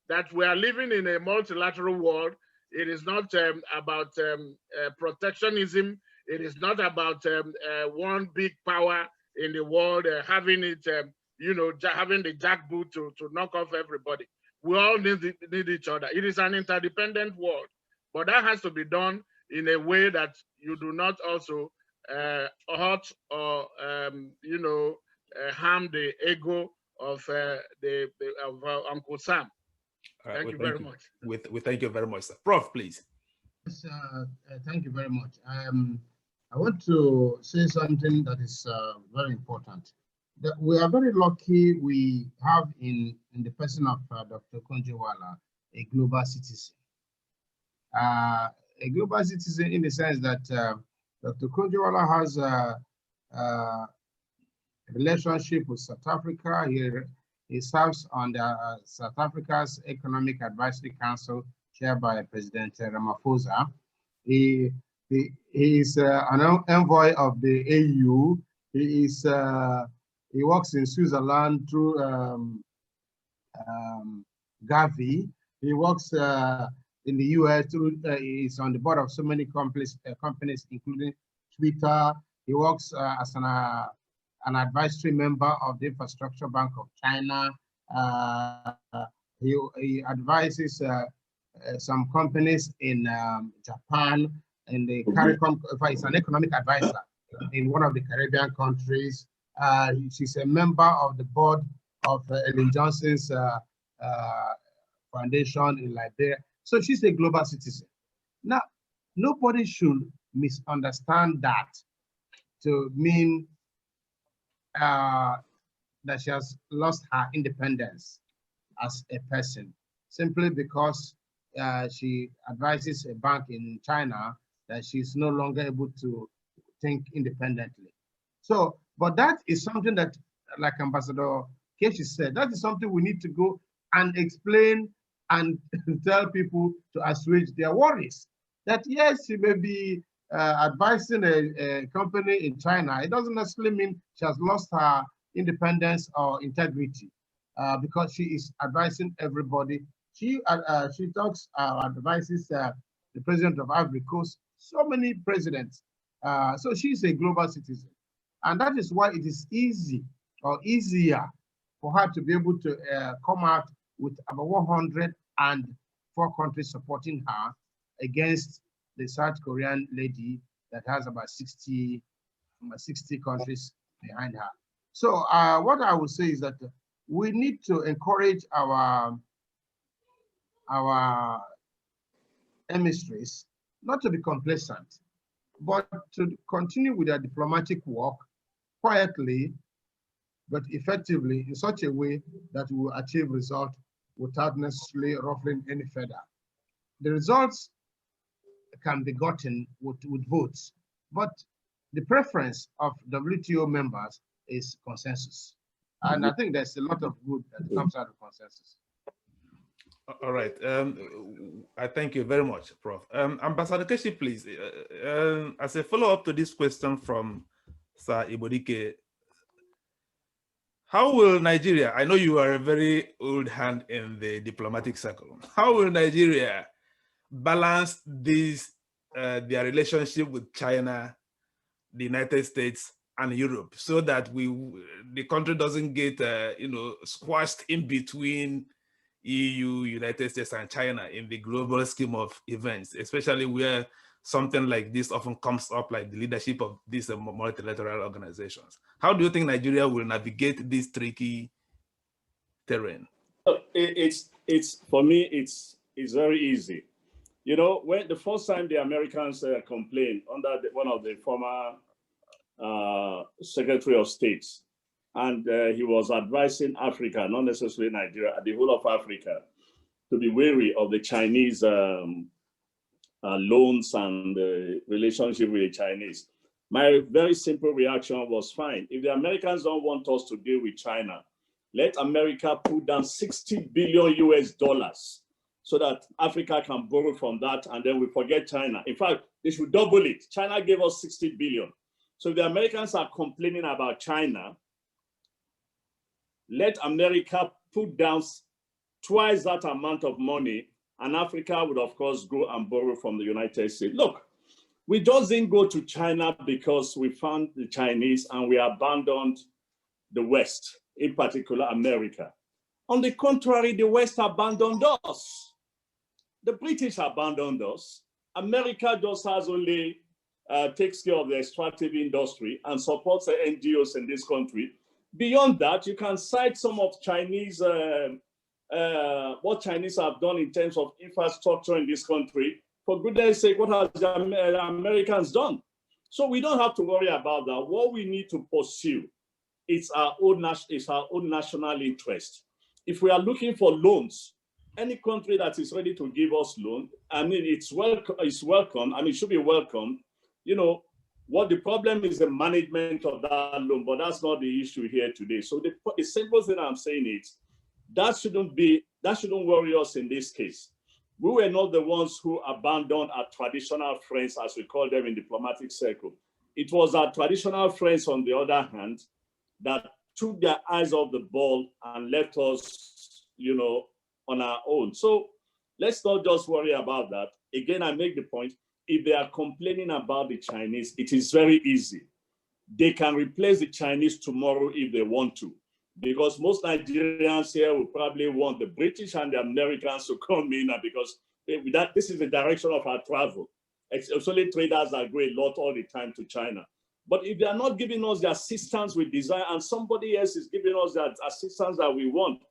that we are living in a multilateral world. It is not about protectionism. It is not about one big power in the world having it, having the jackboot to knock off everybody. We all need each other. It is an interdependent world, but that has to be done in a way that you do not also hurt or harm the ego of Uncle Sam. Right, thank you very much. We thank you very much, sir. Prof, please. Yes, thank you very much. I want to say something that is very important. That we are very lucky we have in the person of Dr. Okonjo-Iweala a global citizen. A global citizen in the sense that Dr. Okonjo-Iweala has a relationship with South Africa. He serves on the South Africa's Economic Advisory Council, chaired by President Ramaphosa. He is an envoy of the AU. He works in Switzerland through govt. He works in the US through. He's on the board of so many companies, including Twitter. He works as an advisory member of the Infrastructure Bank of China. He advises some companies in Japan, in the CARICOM. He's an economic advisor in one of the Caribbean countries. She's a member of the board of Ellen Johnson's foundation in Liberia. So she's a global citizen. Now, nobody should misunderstand that to mean that she has lost her independence as a person, simply because she advises a bank in China that she's no longer able to think independently. So, but that is something that, like Ambassador Keshi said, that is something we need to go and explain and tell people to assuage their worries. That yes, she may be advising a company in China. It doesn't necessarily mean she has lost her independence or integrity, because she is advising everybody She talks, advises the president of Ivory Coast, so many presidents. So she's a global citizen. And that is why it is easy or easier for her to be able to come out with about 104 countries supporting her against the South Korean lady that has about 60 countries behind her. So what I would say is that we need to encourage our emissaries not to be complacent, but to continue with their diplomatic work quietly, but effectively in such a way that we will achieve results without necessarily ruffling any feather. The results can be gotten with votes, but the preference of WTO members is consensus. And I think there's a lot of good that comes out of consensus. All right. I thank you very much, Prof. Ambassador Keshi, please. As a follow-up to this question from Sir Ibodike, how will Nigeria, I know you are a very old hand in the diplomatic circle, how will Nigeria balance this, their relationship with China, the United States, and Europe, so that the country doesn't get squashed in between EU, United States, and China in the global scheme of events, especially where something like this often comes up, like the leadership of these multilateral organizations? How do you think Nigeria will navigate this tricky terrain? For me, it's very easy. You know, when the first time the Americans complained under one of the former Secretary of State, and he was advising Africa, not necessarily Nigeria, the whole of Africa, to be wary of the Chinese loans and the relationship with the Chinese. My very simple reaction was, fine. If the Americans don't want us to deal with China, let America put down $60 billion US so that Africa can borrow from that, and then we forget China. In fact, they should double it. China gave us 60 billion. So if the Americans are complaining about China, let America put down twice that amount of money, and Africa would, of course, go and borrow from the United States. Look, we just didn't go to China because we found the Chinese and we abandoned the West, in particular America. On the contrary, the West abandoned us. The British abandoned us. America just has only takes care of the extractive industry and supports the NGOs in this country. Beyond that, you can cite some of Chinese, what Chinese have done in terms of infrastructure in this country. For goodness sake, what have the Americans done? So we don't have to worry about that. What we need to pursue is our own national interest. If we are looking for loans, any country that is ready to give us loan, I mean, it's welcome. I mean, it should be welcome. You know, what the problem is the management of that loan, but that's not the issue here today. So the simple thing I'm saying is that shouldn't worry us in this case. We were not the ones who abandoned our traditional friends, as we call them in diplomatic circle. It was our traditional friends, on the other hand, that took their eyes off the ball and left us, you know, on our own. So let's not just worry about that. Again, I make the point, if they are complaining about the Chinese, it is very easy. They can replace the Chinese tomorrow if they want to, because most Nigerians here will probably want the British and the Americans to come in, because this is the direction of our travel. It's only traders that go a lot all the time to China. But if they are not giving us the assistance we desire, and somebody else is giving us the assistance that we want,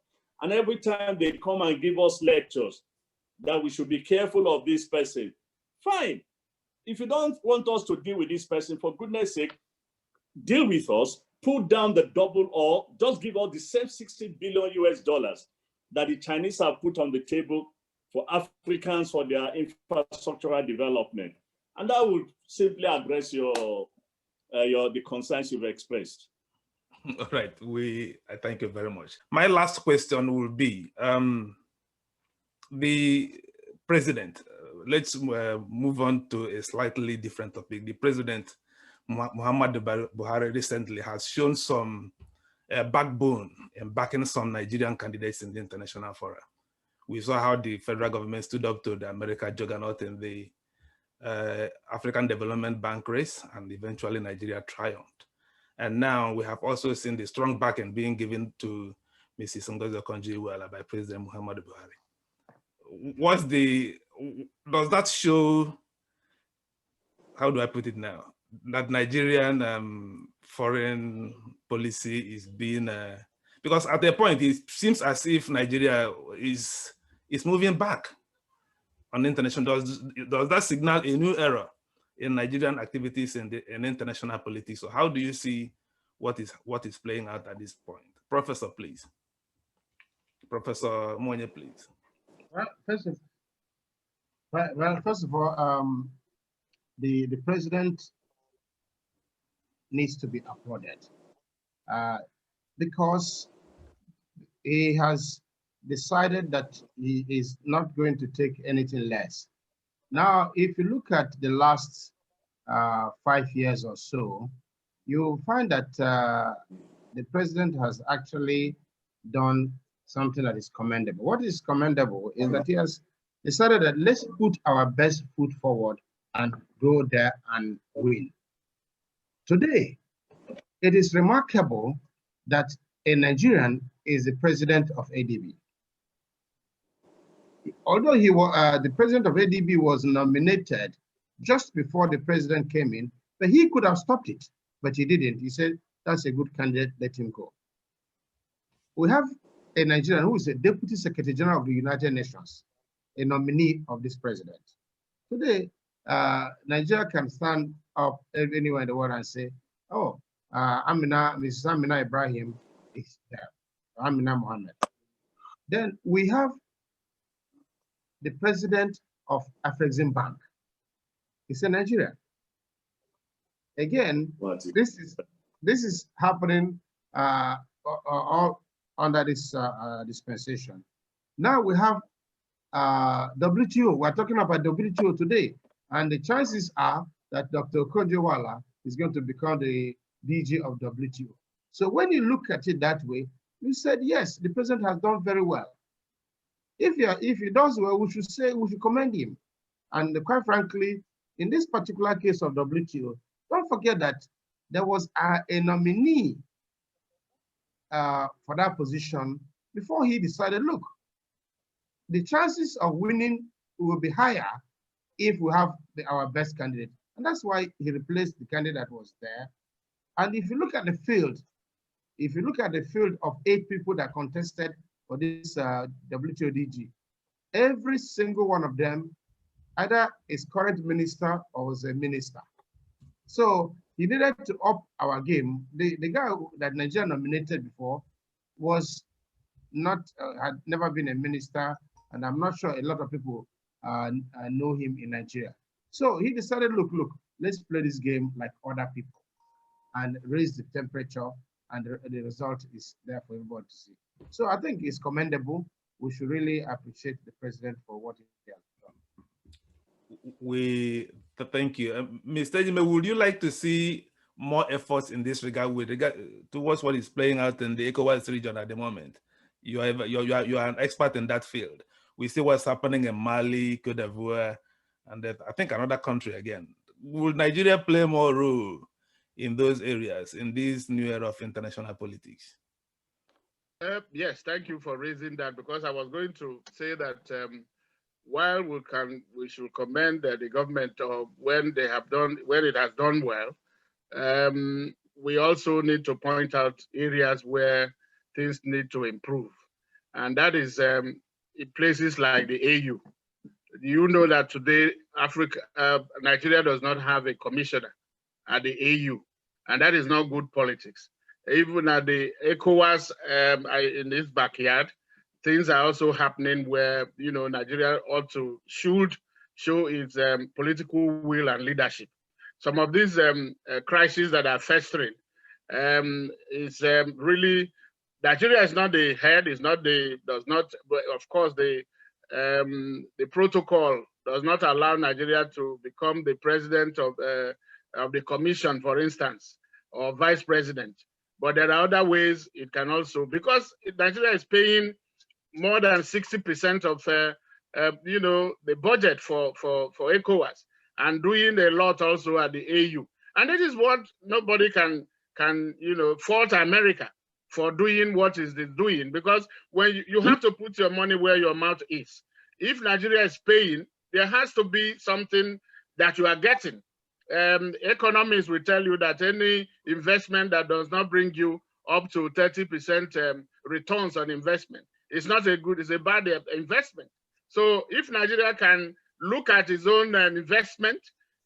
and every time they come and give us lectures that we should be careful of this person, fine. If you don't want us to deal with this person, for goodness sake, deal with us, put down the double, or just give us the same $60 billion US that the Chinese have put on the table for Africans for their infrastructural development. And that would simply address the concerns you've expressed. All right, I thank you very much. My last question will be, the president, let's move on to a slightly different topic. The president, Muhammadu Buhari, recently has shown some backbone in backing some Nigerian candidates in the international forum. We saw how the federal government stood up to the American juggernaut in the African Development Bank race, and eventually Nigeria triumphed. And now we have also seen the strong backing being given to Mrs. Ngozi Okonjo-Iweala by President Muhammadu Buhari. Does that show, how do I put it now, that Nigerian foreign policy is being, because at a point it seems as if Nigeria is moving back on international. Does that signal a new era in Nigerian activities in international politics? So how do you see what is playing out at this point? Professor, please. Professor Monye, please. Well, first of all, the president needs to be applauded because he has decided that he is not going to take anything less. Now, if you look at the last 5 years or so, you'll find that the president has actually done something that is commendable. What is commendable is that he has decided that let's put our best foot forward and go there and win. Today, it is remarkable that a Nigerian is the president of ADB. Although he was the president of ADB was nominated just before the president came in, but he could have stopped it, but he didn't. He said, that's a good candidate, let him go. We have a Nigerian who is a Deputy Secretary General of the United Nations, a nominee of this president. Today, Nigeria can stand up anywhere in the world and say, oh, Mrs. Amina Ibrahim is there, Amina Mohammed. Then we have the president of AFREXIMBANK. He's a Nigerian. Again, this is happening all under this dispensation. Now we have WTO. We're talking about WTO today, and the chances are that Dr. Okonjo-Iweala is going to become the DG of WTO. So when you look at it that way, you said, yes, the president has done very well. If he does well, we should commend him. And quite frankly, in this particular case of WTO, don't forget that there was a nominee for that position before he decided, look, the chances of winning will be higher if we have our best candidate. And that's why he replaced the candidate that was there. And if you look at the field, of 8 people that contested for this WTO DG, every single one of them either is current minister or was a minister. So he needed to up our game. The guy that Nigeria nominated before was not, had never been a minister, and I'm not sure a lot of people know him in Nigeria. So he decided, look, let's play this game like other people and raise the temperature, and the result is there for everybody to see. So I think it's commendable. We should really appreciate the president for what he has done. Thank you. Mr. Jime, would you like to see more efforts in this regard with regard towards what is playing out in the ECOWAS region at the moment? You are an expert in that field. We see what's happening in Mali, Cote d'Ivoire, and I think another country again. Will Nigeria play more role in those areas in this new era of international politics? Yes, thank you for raising that, because I was going to say that while we should commend the government when it has done well, we also need to point out areas where things need to improve, and that is in places like the AU. You know that today Nigeria does not have a commissioner at the AU, and that is not good politics. Even at the ECOWAS in its backyard, things are also happening where Nigeria should show its political will and leadership. Some of these crises that are festering is really Nigeria is not the head, but of course the protocol does not allow Nigeria to become the president of the commission, for instance, or vice president. But there are other ways it can also, because Nigeria is paying more than 60% of you know, the budget for ECOWAS, and doing a lot also at the AU. And it is what nobody can you know, fault America for doing what is doing, because when you have to put your money where your mouth is. If Nigeria is paying, there has to be something that you are getting. Economists will tell you that any investment that does not bring you up to 30% returns on investment, it's not a good, it's a bad investment. So if Nigeria can look at its own investment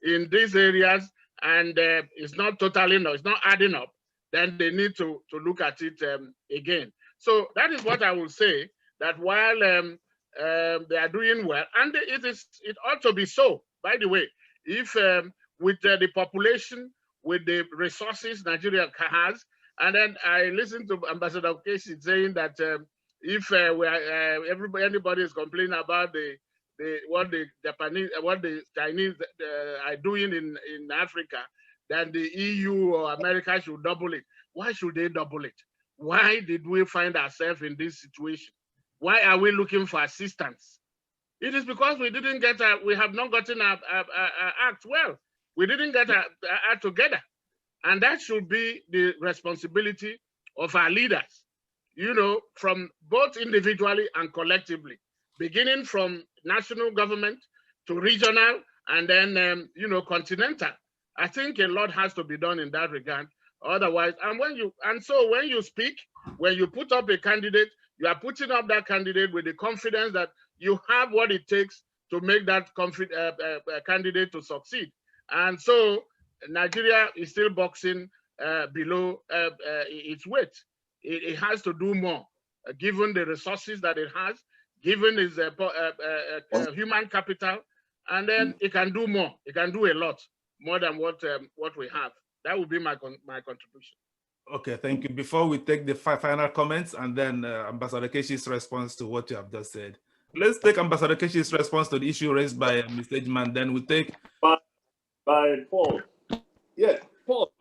in these areas and it's not totally, no, it's not adding up, then they need to look at it again. So that is what I will say, that while they are doing well, and it ought to be so, by the way, if with the population, with the resources Nigeria has, and then I listened to Ambassador Casey saying that if anybody is complaining about what the Japanese, what the Chinese are doing in Africa, then the EU or America should double it. Why should they double it? Why did we find ourselves in this situation? Why are we looking for assistance? It is because we didn't get we have not gotten our act well. We didn't get our act together. And that should be the responsibility of our leaders, you know, from both individually and collectively, beginning from national government to regional and then, you know, continental. I think a lot has to be done in that regard. Otherwise, so when you speak, when you put up a candidate, you are putting up that candidate with the confidence that you have what it takes to make that candidate to succeed. And so Nigeria is still boxing below its weight. It has to do more, given the resources that it has, given its human capital, and then it can do more. It can do a lot more than what we have. That would be my contribution. Okay, thank you. Before we take the final comments and then Ambassador Keshi's response to what you have just said, let's take Ambassador Keshi's response to the issue raised by Mr. Ejman. Then we take by Paul. Yeah, Paul,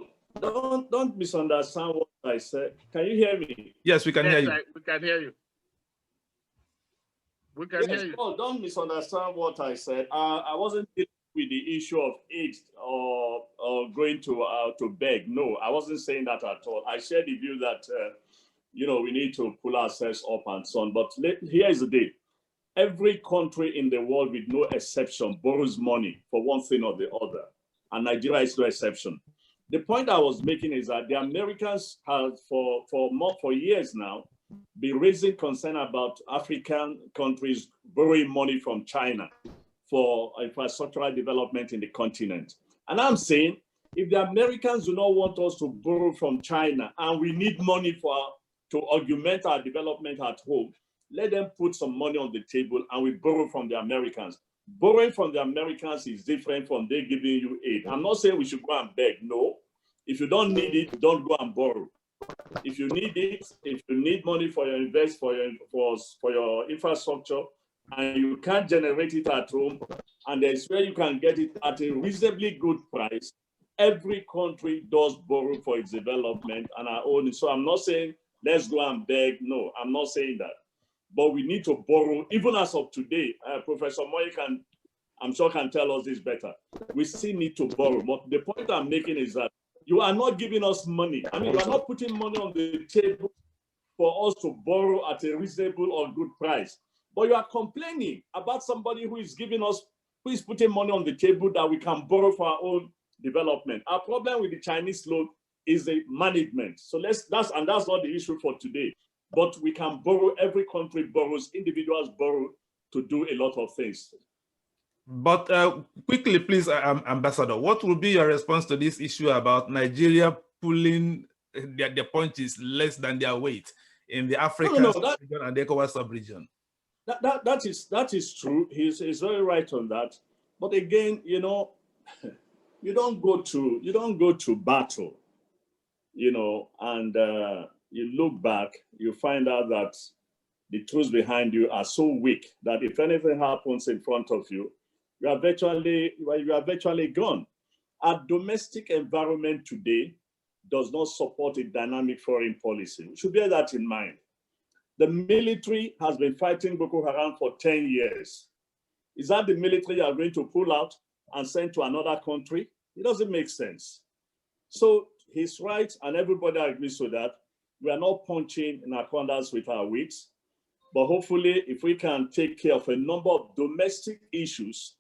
don't misunderstand what I said. Can you hear me? Yes, we can hear you. We can hear you. We can hear you. Paul, don't misunderstand what I said. I wasn't dealing with the issue of aid or going to beg. No, I wasn't saying that at all. I shared the view that you know, we need to pull ourselves up and so on. But here is the deal. Every country in the world, with no exception, borrows money for one thing or the other. And Nigeria is no exception. The point I was making is that the Americans have, for years now, been raising concern about African countries borrowing money from China for infrastructural development in the continent. And I'm saying, if the Americans do not want us to borrow from China and we need money to augment our development at home, let them put some money on the table and we borrow from the Americans. Borrowing from the Americans is different from they giving you aid. I'm not saying we should go and beg. No. If you don't need it, don't go and borrow. If you need it, if you need money for your for your infrastructure and you can't generate it at home, and there's where you can get it at a reasonably good price, every country does borrow for its development and our own. So I'm not saying let's go and beg. No, I'm not saying that. But we need to borrow, even as of today. Professor Monye I'm sure can tell us this better. We still need to borrow. But the point I'm making is that you are not giving us money. I mean, you are not putting money on the table for us to borrow at a reasonable or good price. But you are complaining about somebody who is putting money on the table that we can borrow for our own development. Our problem with the Chinese loan is the management. So that's not the issue for today. But we can borrow, every country borrows, individuals borrow to do a lot of things. But quickly, please, Ambassador, what will be your response to this issue about Nigeria pulling, their point is less than their weight in the African region and the ECOWAS sub-region? That is true. He's very right on that. But again, you know, you don't go to battle, you know, and you look back, you find out that the tools behind you are so weak that if anything happens in front of you, you are virtually gone. Our domestic environment today does not support a dynamic foreign policy. We should bear that in mind. The military has been fighting Boko Haram for 10 years. Is that the military are going to pull out and send to another country? It doesn't make sense. So he's right, and everybody agrees with that. We are not punching in accordance with our weights, but hopefully if we can take care of a number of domestic issues,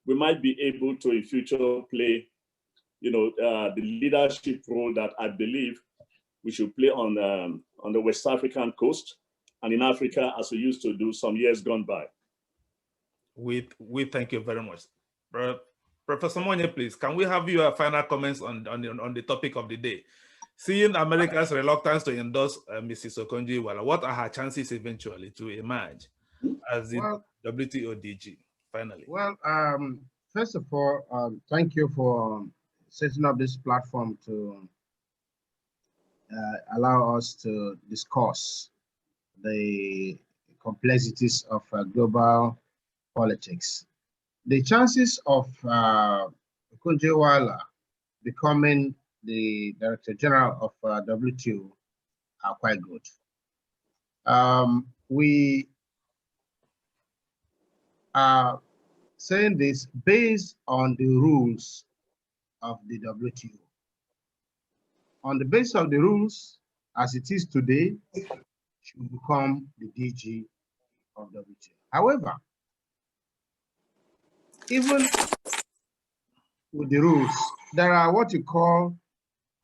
we might be able to in future play, the leadership role that I believe we should play on the West African coast and in Africa as we used to do some years gone by. We thank you very much. Professor Monye, please, can we have your final comments on the topic of the day? Seeing America's reluctance to endorse Mrs. Okonjo-Iweala, what are her chances eventually to emerge as the WTO DG, finally? Well, first of all, thank you for setting up this platform to allow us to discuss the complexities of global politics. The chances of Okonjo-Iweala becoming the Director General of WTO are quite good. We are saying this based on the rules of the WTO. On the basis of the rules, as it is today, she will become the DG of WTO. However, even with the rules, there are what you call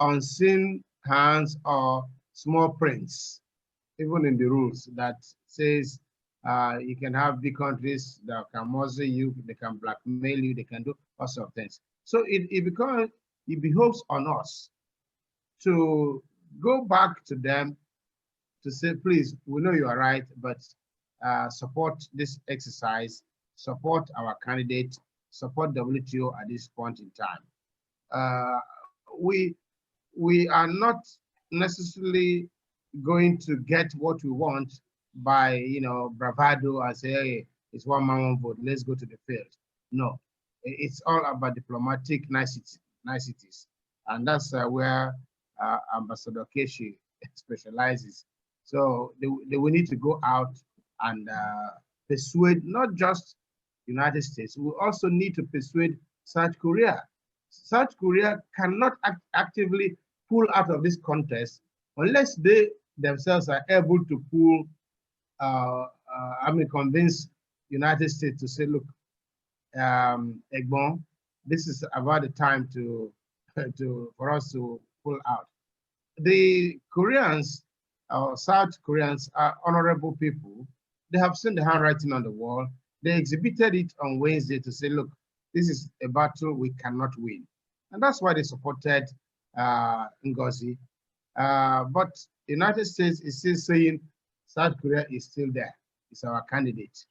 unseen hands or small prints, even in the rules that says you can have big countries that can muzzle you, they can blackmail you, they can do all sorts of things. So it behoves on us to go back to them to say, please, we know you are right, but support this exercise, support our candidate, support WTO at this point in time. We are not necessarily going to get what we want by bravado and say, hey, it's one man, one vote, let's go to the field. No, it's all about diplomatic niceties. And that's where Ambassador Keshi specializes. So we need to go out and persuade not just United States, we also need to persuade South Korea. South Korea cannot actively pull out of this contest unless they themselves are able to pull, convince United States to say, look, Egbon, this is about the time for us to pull out. The Koreans, South Koreans, are honorable people. They have seen the handwriting on the wall. They exhibited it on Wednesday to say, look, this is a battle we cannot win. And that's why they supported Ngozi. But the United States is still saying South Korea is still there. It's our candidate.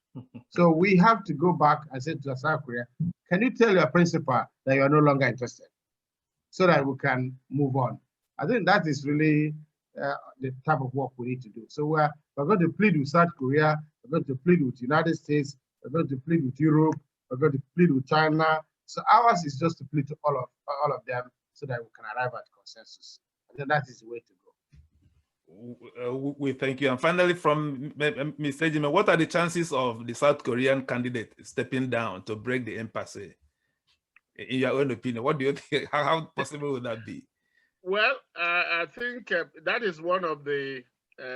So we have to go back and say to South Korea, can you tell your principal that you are no longer interested so that we can move on? I think that is really the type of work we need to do. So we're going to plead with South Korea, we're going to plead with the United States, we're going to plead with Europe, we're going to plead with China. So ours is just to plead to all of them so that we can arrive at consensus. I think that is the way to go. We thank you. And finally, from Mr. Ejime, what are the chances of the South Korean candidate stepping down to break the impasse? In your own opinion, what do you think? How possible would that be? Well, I think that is one of the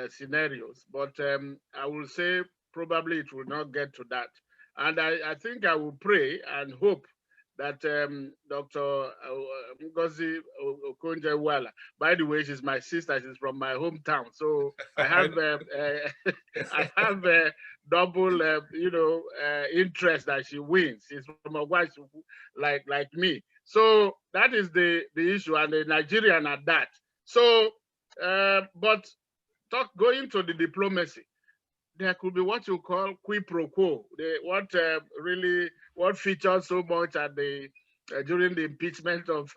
scenarios, but I will say probably it will not get to that. And I think I will pray and hope that Dr. Ngozi Okonjo-Iweala, by the way, she's my sister, she's from my hometown, so I have I have a double interest that she wins. She's from a white like me. So that is the issue, and the Nigerian at that. So, but going to the diplomacy, there could be what you call quid pro quo. What featured so much at during the impeachment of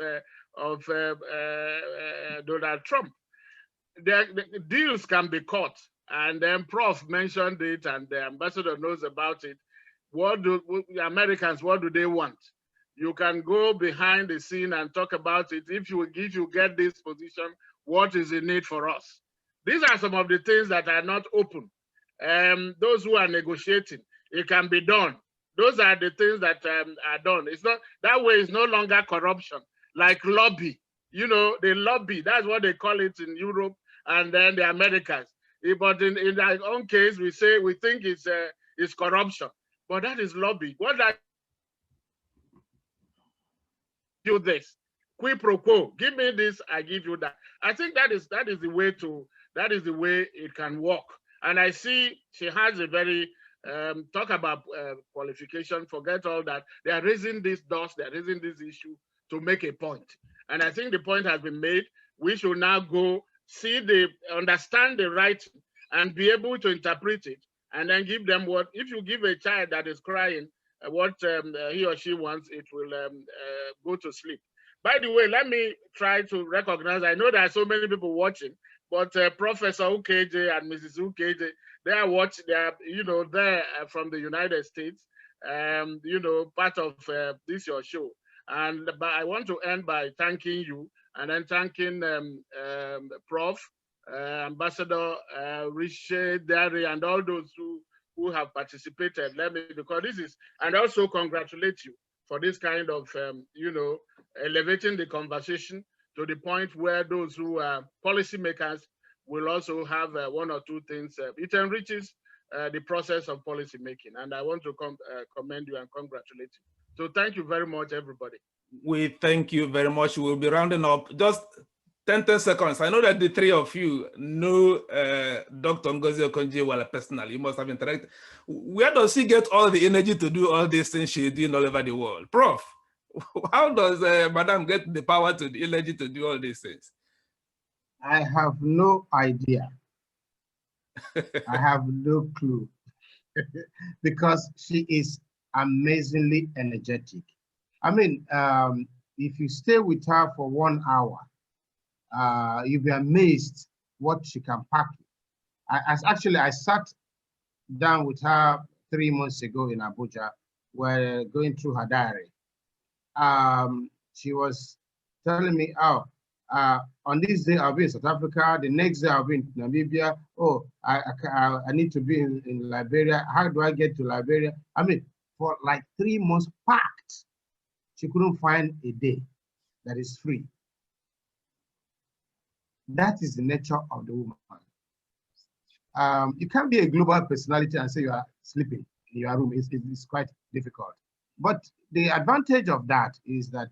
Donald Trump. The deals can be cut, and then Prof mentioned it, and the ambassador knows about it. What do the Americans? What do they want? You can go behind the scene and talk about it. If you get this position, what is in it for us? These are some of the things that are not open. Those who are negotiating, it can be done. Those are the things that are done. It's not that way. It's no longer corruption, like lobby. You know, they lobby. That's what they call it in Europe and then the Americans. But in our own case, we think it's corruption, but that is lobby. What that do this quid pro quo? Give me this, I give you that. I think that is the way it can work. And I see she has a very talk about qualification. Forget all that. They are raising this dust. They are raising this issue to make a point. And I think the point has been made. We should now go understand the writing and be able to interpret it, and then give them what. If you give a child that is crying what he or she wants, it will go to sleep. By the way, let me try to recognize. I know there are so many people watching, but Professor Ukeje and Mrs. Ukeje, they are watching. They are, they're from the United States. Part of this your show. And I want to end by thanking you, and then thanking Prof, Ambassador Riche, Dari, and all those who have participated. Because this is, and also congratulate you for this kind of, elevating the conversation to the point where those who are policymakers will also have one or two things. It enriches the process of policy making, and I want to commend you and congratulate you. So thank you very much, everybody. We thank you very much. We'll be rounding up. Just 10 seconds. I know that the three of you know Dr. Ngozi Okonjo-Iweala personally. You must have interacted. Where does she get all the energy to do all these things she's doing all over the world? Prof, how does Madam get the power to the energy to do all these things? I have no idea. I have no clue. Because she is amazingly energetic. I mean, if you stay with her for 1 hour, you'll be amazed what she can pack. I sat down with her 3 months ago in Abuja. We're going through her diary. She was telling me, on this day I'll be in South Africa, the next day I'll be in Namibia. Oh, I need to be in Liberia. How do I get to Liberia? I mean, for like 3 months packed, she couldn't find a day that is free. That is the nature of the woman. You can't be a global personality and say you are sleeping in your room. It's quite difficult. But the advantage of that is that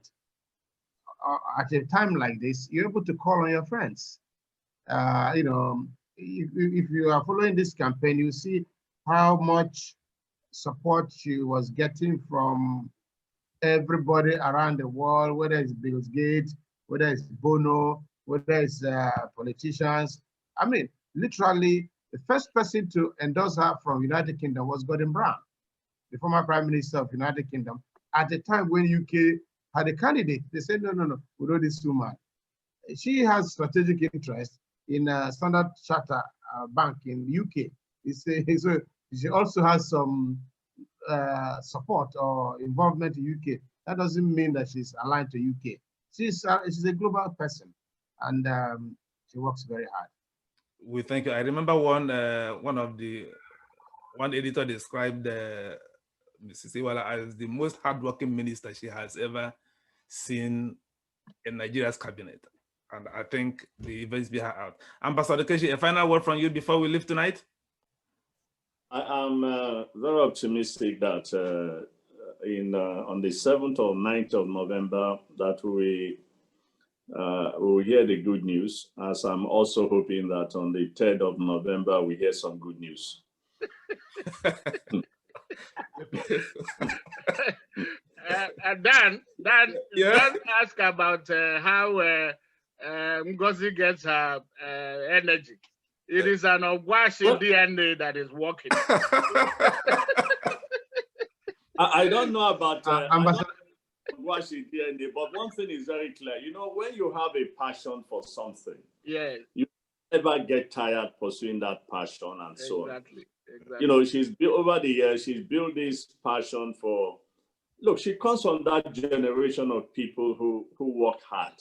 at a time like this, you're able to call on your friends. If you are following this campaign, you see how much support she was getting from everybody around the world, whether it's Bill Gates, whether it's Bono, whether it's politicians. I mean, literally, the first person to endorse her from United Kingdom was Gordon Brown, the former Prime Minister of United Kingdom. At the time when UK had a candidate, they said, no, we know this woman. She has strategic interest in Standard Chartered Bank in UK. So she also has some support or involvement in UK. That doesn't mean that she's aligned to UK. She's a global person, and she works very hard. We thank you. I remember one editor described Mrs. Iweala as the most hardworking minister she has ever seen in Nigeria's cabinet. And I think the events bear her out. Ambassador Keshi, a final word from you before we leave tonight? I am very optimistic that on the 7th or 9th of November that we will hear the good news, as I'm also hoping that on the 3rd of November we hear some good news. Dan, don't ask about how Ngozi gets her energy. It is an Ogwashi DNA that is working. I don't know about Ogwashi DNA, but one thing is very clear. When you have a passion for something, you never get tired pursuing that passion and so on. Exactly. Over the years, she's built this passion for. Look, she comes from that generation of people who work hard.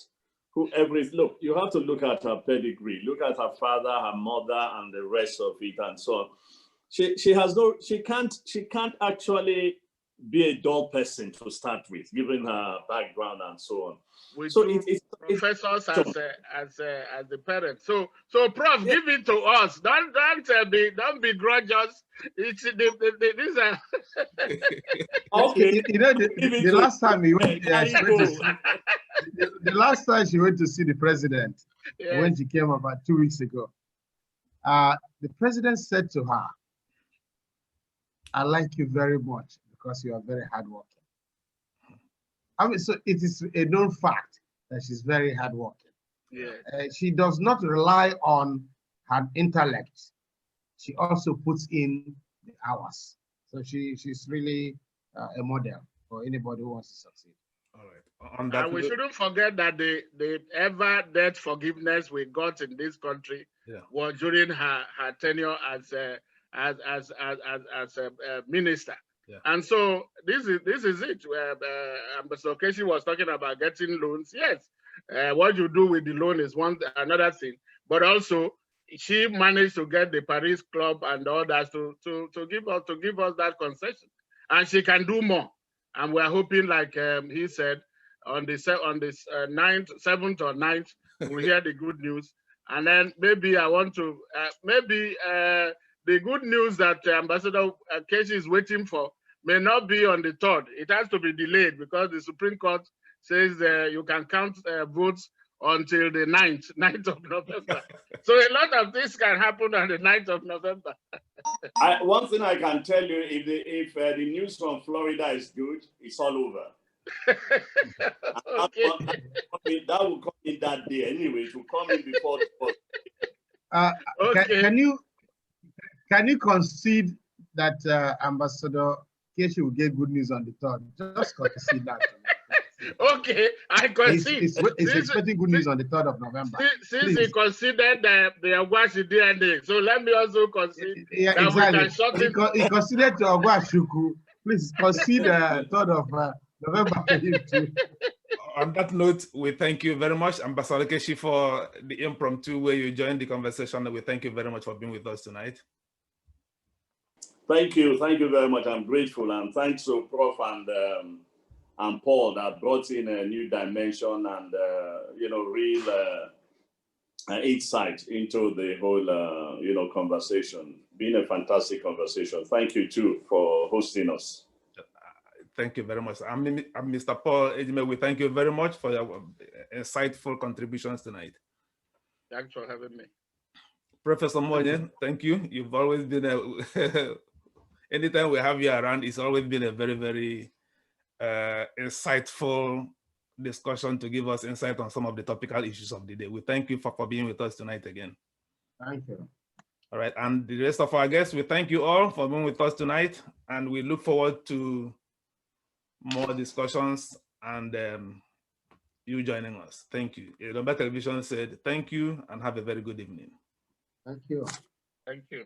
look, you have to look at her pedigree, look at her father, her mother, and the rest of it, and so on. She can't actually be a dull person to start with, given her background and so on. It's professors as the parents. So Prof, give it to us. Don't be grudges. It's these are okay. The last time he went, the last time she went to see the president, yes, when she came about 2 weeks ago, the president said to her, "I like you very much because you are very hardworking." I mean, so it is a known fact that she's very hardworking. Yeah. She does not rely on her intellect. She also puts in the hours. So she's really a model for anybody who wants to succeed. All right. And we shouldn't forget that the ever debt forgiveness we got in this country, yeah, was during her tenure as a minister. Yeah. And so this is it. Ambassador Okechi was talking about getting loans. Yes, what you do with the loan is another thing. But also, she managed to get the Paris Club and others to give us that concession, and she can do more. And we're hoping, like he said, on the 7th or 9th, we'll hear the good news. And then maybe I want to the good news that Ambassador Okechi is waiting for may not be on the 3rd. It has to be delayed because the Supreme Court says you can count votes until the 9th of November. So a lot of things can happen on the 9th of November. One thing I can tell you, if the news from Florida is good, it's all over. Okay. That will come in that day anyway. It will come in before the 4th. Okay. Can you concede that Ambassador Okechi will get good news on the 3rd? Just concede that. Okay, I concede. He's expecting good news on the 3rd of November. Since he considered the Ogwashi DNA, so let me also concede that exactly. We can short it. He considered to Ogwashuku. Please concede 3rd of November. On that note, we thank you very much, Ambassador Okechi, for the impromptu way you joined the conversation. We thank you very much for being with us tonight. Thank you very much. I'm grateful, and thanks to Prof and Paul that brought in a new dimension and real insight into the whole conversation. Been a fantastic conversation. Thank you too for hosting us. Thank you very much. I'm Mr. Paul Ejime. We thank you very much for your insightful contributions tonight. Thanks for having me. Professor Monye, thank you. You've always been anytime we have you around, it's always been a very, very insightful discussion to give us insight on some of the topical issues of the day. We thank you for being with us tonight again. Thank you. All right, and the rest of our guests, we thank you all for being with us tonight, and we look forward to more discussions and you joining us. Thank you. Yoruba Television said thank you and have a very good evening. Thank you. Thank you.